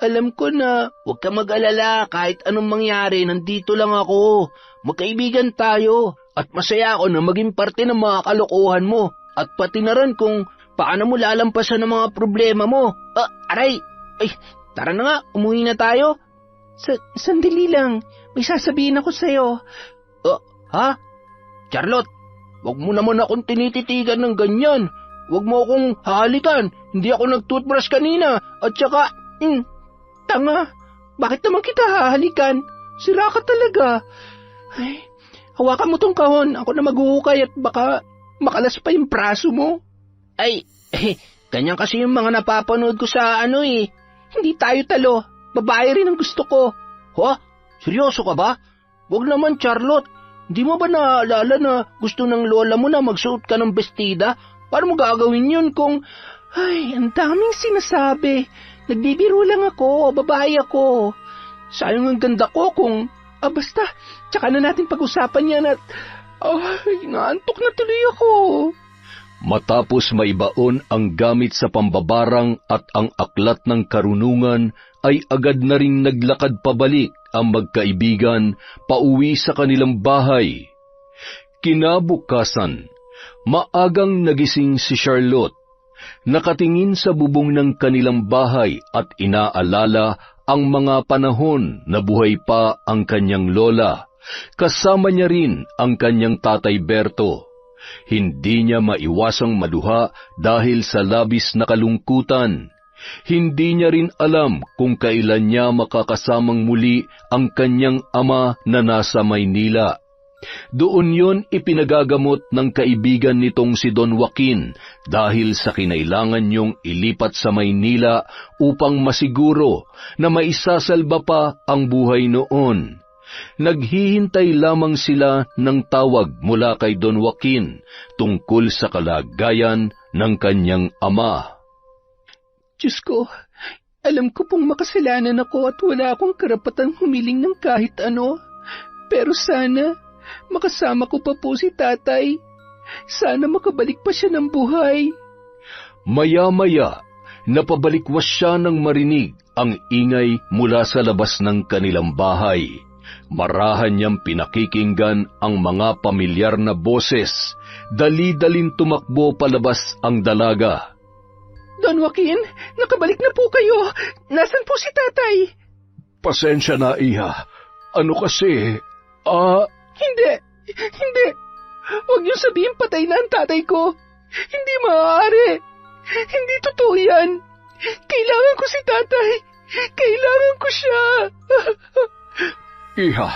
Alam ko na... Huwag ka mag-alala, kahit anong mangyari, nandito lang ako. Magkaibigan tayo. At masaya ako na maging parte ng mga kalokohan mo. At pati na rin kung paano mo lalampasan ang mga problema mo. Aray! Ay, tara na nga, umuwi na tayo. Sandali lang, may sasabihin ako sa'yo. Ha? Charlotte, wag mo naman akong tinititigan ng ganyan. Wag mo akong hahalikan. Hindi ako nag-toothbrush kanina. At saka, tanga, bakit naman kita hahalikan? Sira ka talaga. Ay, hawakan mo tong kahon. Ako na maghuhukay at baka makalas pa yung braso mo. Ay, ganyan kasi yung mga napapanood ko sa Hindi tayo talo. Babae rin ang gusto ko. Ha? Seryoso ka ba? Huwag naman, Charlotte. Hindi mo ba naalala na gusto ng lola mo na magsuot ka ng bestida? Paano mo gagawin yun kung... Ay, ang daming sinasabi. Nagbibiro lang ako, babae ako. Sayang ang ganda ko kung... basta, tsaka na natin pag-usapan yan at... Ay, naantok na tuloy ako. Matapos maibaon ang gamit sa pambabarang at ang aklat ng karunungan, ay agad na ring naglakad pabalik ang magkaibigan pauwi sa kanilang bahay. Kinabukasan, maagang nagising si Charlotte. Nakatingin sa bubong ng kanilang bahay at inaalala ang mga panahon na buhay pa ang kanyang lola. Kasama niya rin ang kanyang tatay Berto. Hindi niya maiwasang maluha dahil sa labis na kalungkutan. Hindi niya rin alam kung kailan niya makakasamang muli ang kanyang ama na nasa Maynila. Doon yon ipinagagamot ng kaibigan nitong si Don Joaquin dahil sa kinailangan niyong ilipat sa Maynila upang masiguro na maisasalba pa ang buhay noon. Naghihintay lamang sila ng tawag mula kay Don Joaquin tungkol sa kalagayan ng kanyang ama. Diyos ko, alam ko pong makasalanan ako at wala akong karapatang humiling ng kahit ano. Pero sana, makasama ko pa po si tatay. Sana makabalik pa siya ng buhay. Maya-maya, napabalikwas siya nang marinig ang ingay mula sa labas ng kanilang bahay. Marahan niyang pinakikinggan ang mga pamilyar na boses. Dali-dalin tumakbo palabas ang dalaga. Don Joaquin, nakabalik na po kayo. Nasaan po si tatay? Pasensya na, Iha. Ano kasi, Hindi. Huwag niyo sabihin patay na ang tatay ko. Hindi maaari. Hindi totoo yan. Kailangan ko si tatay. Kailangan ko siya. Iha,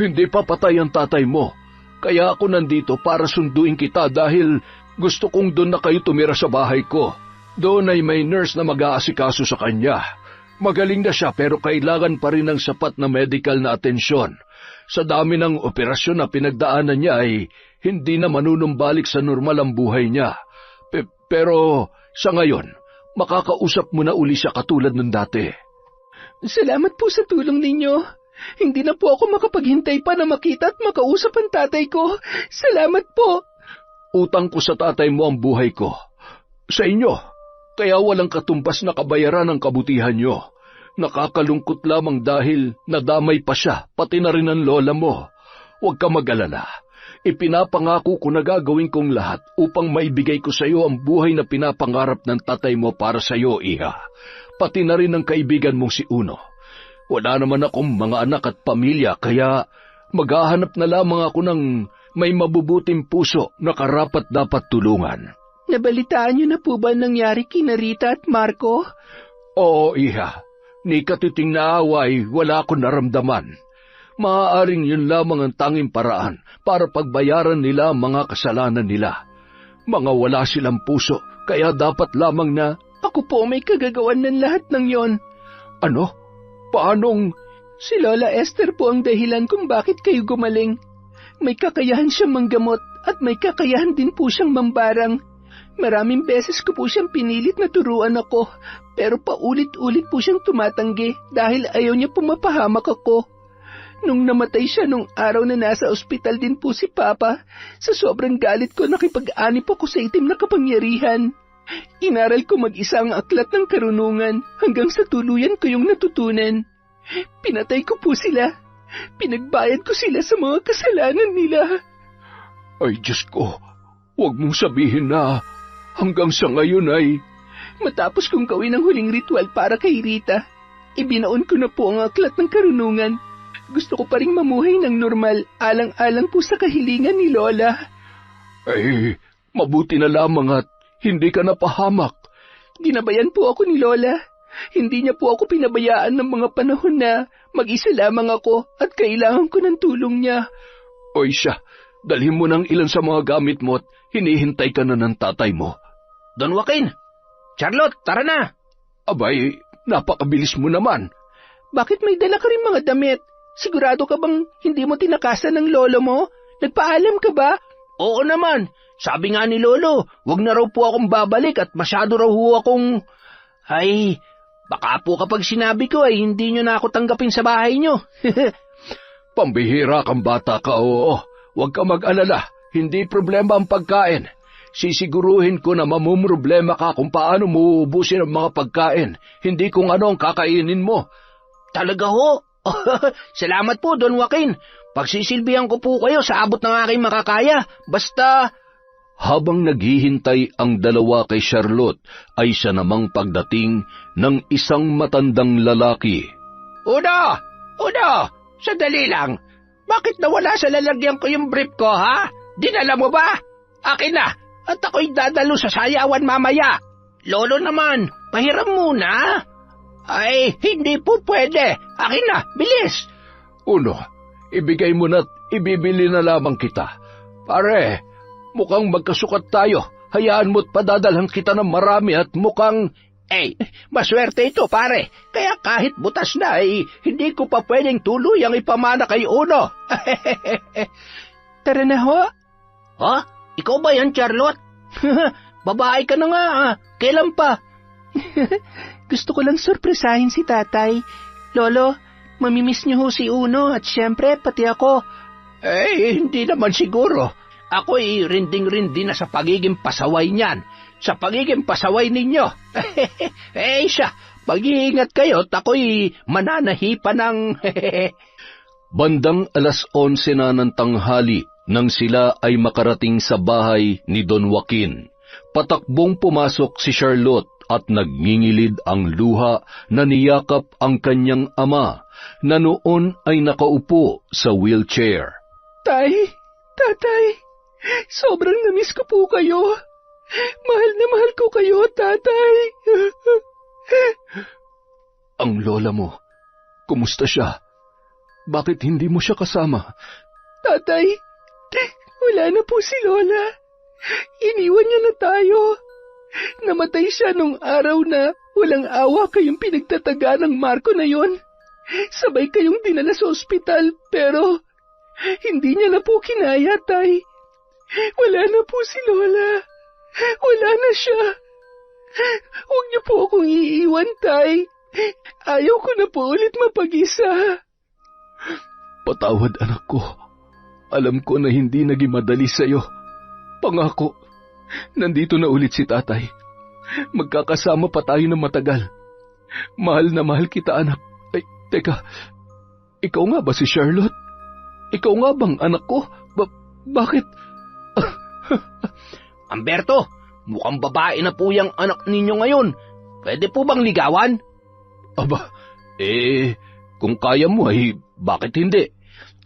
hindi pa patay ang tatay mo. Kaya ako nandito para sunduin kita dahil gusto kong doon na kayo tumira sa bahay ko. Doon ay may nurse na mag-aasikaso sa kanya. Magaling na siya pero kailangan pa rin ng sapat na medical na atensyon. Sa dami ng operasyon na pinagdaanan niya ay hindi na manunumbalik sa normal ang buhay niya. Pero sa ngayon, makakausap mo na uli siya katulad ng dati. Salamat po sa tulong ninyo. Hindi na po ako makapaghintay pa na makita at makausap ang tatay ko. Salamat po. Utang ko sa tatay mo ang buhay ko. Sa inyo, kaya walang katumbas na kabayaran ang kabutihan niyo. Nakakalungkot lamang dahil nadamay pa siya, pati na rin ang lola mo. Huwag ka mag-alala. Ipinapangako ko na gagawin kong lahat upang maibigay ko sa iyo ang buhay na pinapangarap ng tatay mo para sa iyo, Iha. Pati na rin ang kaibigan mong si Uno. Wala naman akong mga anak at pamilya, kaya maghahanap na lamang ako ng may mabubuting puso na karapat dapat tulungan. Nabalitaan niyo na po ba nangyari kina Rita at Marco? Oo, Iha. Ni katiting na away, wala akong naramdaman. Maaaring yun lamang ang tanging paraan para pagbayaran nila ang mga kasalanan nila. Mga wala silang puso, kaya dapat lamang na... Ako po may kagagawan ng lahat ng yon. Ano? Paanong... Si Lola Esther po ang dahilan kung bakit kayo gumaling. May kakayahan siyang manggamot at may kakayahan din po siyang mambarang. Maraming beses ko po siyang pinilit na turuan ako, pero paulit-ulit po siyang tumatanggi dahil ayaw niya pumapahamak ako. Nung namatay siya nung araw na nasa ospital din po si Papa, sa sobrang galit ko nakipag-anip ako sa itim na kapangyarihan. Inaral ko mag-isa ang aklat ng karunungan hanggang sa tuluyan ko yung natutunan. Pinatay ko po sila. Pinagbayad ko sila sa mga kasalanan nila. Ay, Diyos ko, huwag mong sabihin na hanggang sa ngayon ay... Matapos kong gawin ang huling ritual para kay Rita, ibinaon ko na po ang aklat ng karunungan. Gusto ko pa rin mamuhay ng normal, alang-alang po sa kahilingan ni Lola. Ay, mabuti na lamang at hindi ka napahamak. Ginabayan po ako ni Lola. Hindi niya po ako pinabayaan ng mga panahon na mag-isa lamang ako at kailangan ko ng tulong niya. Oy siya, dalhin mo ng ilan sa mga gamit mo at hinihintay ka na ng tatay mo. Don Joaquin! Charlotte, tara na! Abay, napakabilis mo naman. Bakit may dala ka rin mga damit? Sigurado ka bang hindi mo tinakasan ng lolo mo? Nagpaalam ka ba? Oo naman. Sabi nga ni Lolo, wag na raw po akong babalik at masyado raw ho akong... Ay, baka po kapag sinabi ko ay hindi nyo na ako tanggapin sa bahay nyo. Pambihira kang bata ka, oo. Huwag ka mag-alala, hindi problema ang pagkain. Sisiguruhin ko na mamumroblema ka kung paano mo uubusin ang mga pagkain, hindi kung ano ang kakainin mo. Talaga ho? Salamat po, Don Joaquin. Pagsisilbihan ko po kayo sa abot ng aking makakaya. Basta... Habang naghihintay ang dalawa kay Charlotte, ay siya namang pagdating ng isang matandang lalaki. Uno! Sandali lang. Bakit nawala sa lalagyan ko yung brief ko, ha? Dinala mo ba? Akin na, at ako'y dadalo sa sayawan mamaya. Lolo naman, pahiram muna. Ay, hindi po pwede. Akin na, bilis. Uno, ibigay mo na't ibibili na lamang kita. Pare, mukhang magkasukat tayo. Hayaan mo't padadalhan kita ng marami at mukhang... maswerte ito, pare. Kaya kahit butas na, hindi ko pa pwedeng tuluyang ipamana kay Uno. Tara na ho. Ha? Ikaw ba yan, Charlotte? Babae ka na nga, Kailan pa? Gusto ko lang sorpresahin si tatay. Lolo, mamimiss niyo ho si Uno at syempre pati ako. Hindi naman siguro. Ako'y rinding-rindi na sa pagiging pasaway niyan. Sa pagiging pasaway ninyo. Siya, mag-iingat kayo at ako'y mananahipan ng... Bandang 11:00 na ng tanghali nang sila ay makarating sa bahay ni Don Joaquin. Patakbong pumasok si Charlotte at nagngingilid ang luha na niyakap ang kanyang ama na noon ay nakaupo sa wheelchair. Tatay, sobrang namiss ko po kayo. Mahal na mahal ko kayo, tatay. Ang lola mo, kumusta siya? Bakit hindi mo siya kasama? Tatay, wala na po si Lola. Iniwan niya na tayo. Namatay siya nung araw na walang awa kayong pinagtataga ng Marco na yon. Sabay kayong dinala sa ospital, pero hindi niya na po kinaya, tay. Wala na po si Lola. Wala na siya. Huwag niyo po akong iiwan, tay. Ayaw ko na po ulit mapag-isa. Patawad, anak ko. Alam ko na hindi naging madali sa'yo. Pangako, nandito na ulit si tatay. Magkakasama pa tayo ng matagal. Mahal na mahal kita, anak. Ay, teka, ikaw nga ba si Charlotte? Ikaw nga bang anak ko? Bakit? Humberto, mukhang babae na po yung anak ninyo ngayon. Pwede po bang ligawan? Aba, kung kaya mo ay bakit hindi?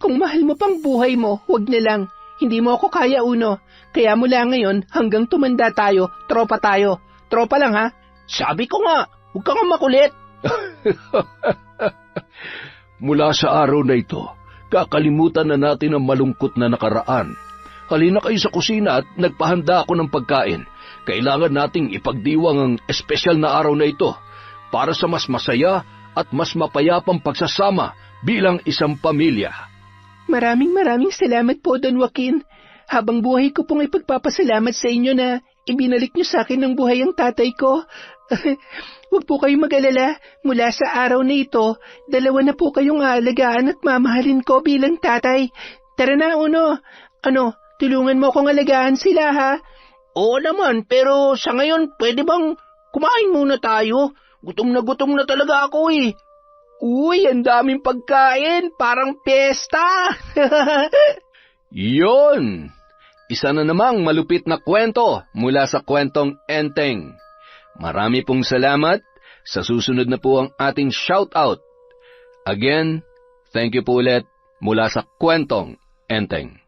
Kung mahal mo pang buhay mo, huwag na lang. Hindi mo ako kaya, Uno. Kaya mula ngayon, hanggang tumanda tayo, tropa tayo. Tropa lang, ha? Sabi ko nga, huwag kang makulit. Mula sa araw na ito, kakalimutan na natin ang malungkot na nakaraan. Halina kayo sa kusina at nagpahanda ako ng pagkain. Kailangan nating ipagdiwang ang espesyal na araw na ito para sa mas masaya at mas mapayapang pagsasama bilang isang pamilya. Maraming salamat po, Don Joaquin. Habang buhay ko pong ipagpapasalamat sa inyo na ibinalik niyo sa akin ng buhay ang tatay ko. Huwag po kayong mag-alala. Mula sa araw na ito, 2 na po kayong aalagaan at mamahalin ko bilang tatay. Tara na, Uno. Tulungan mo akong alagaan sila, ha? Oo naman, pero sa ngayon, pwede bang kumain muna tayo? Gutom na talaga ako, Uy, ang daming pagkain, parang pesta. Yon! Isa na namang malupit na kwento mula sa kwentong Enteng. Marami pong salamat. Sa susunod na po ang ating shoutout. Again, thank you po ulit mula sa kwentong Enteng.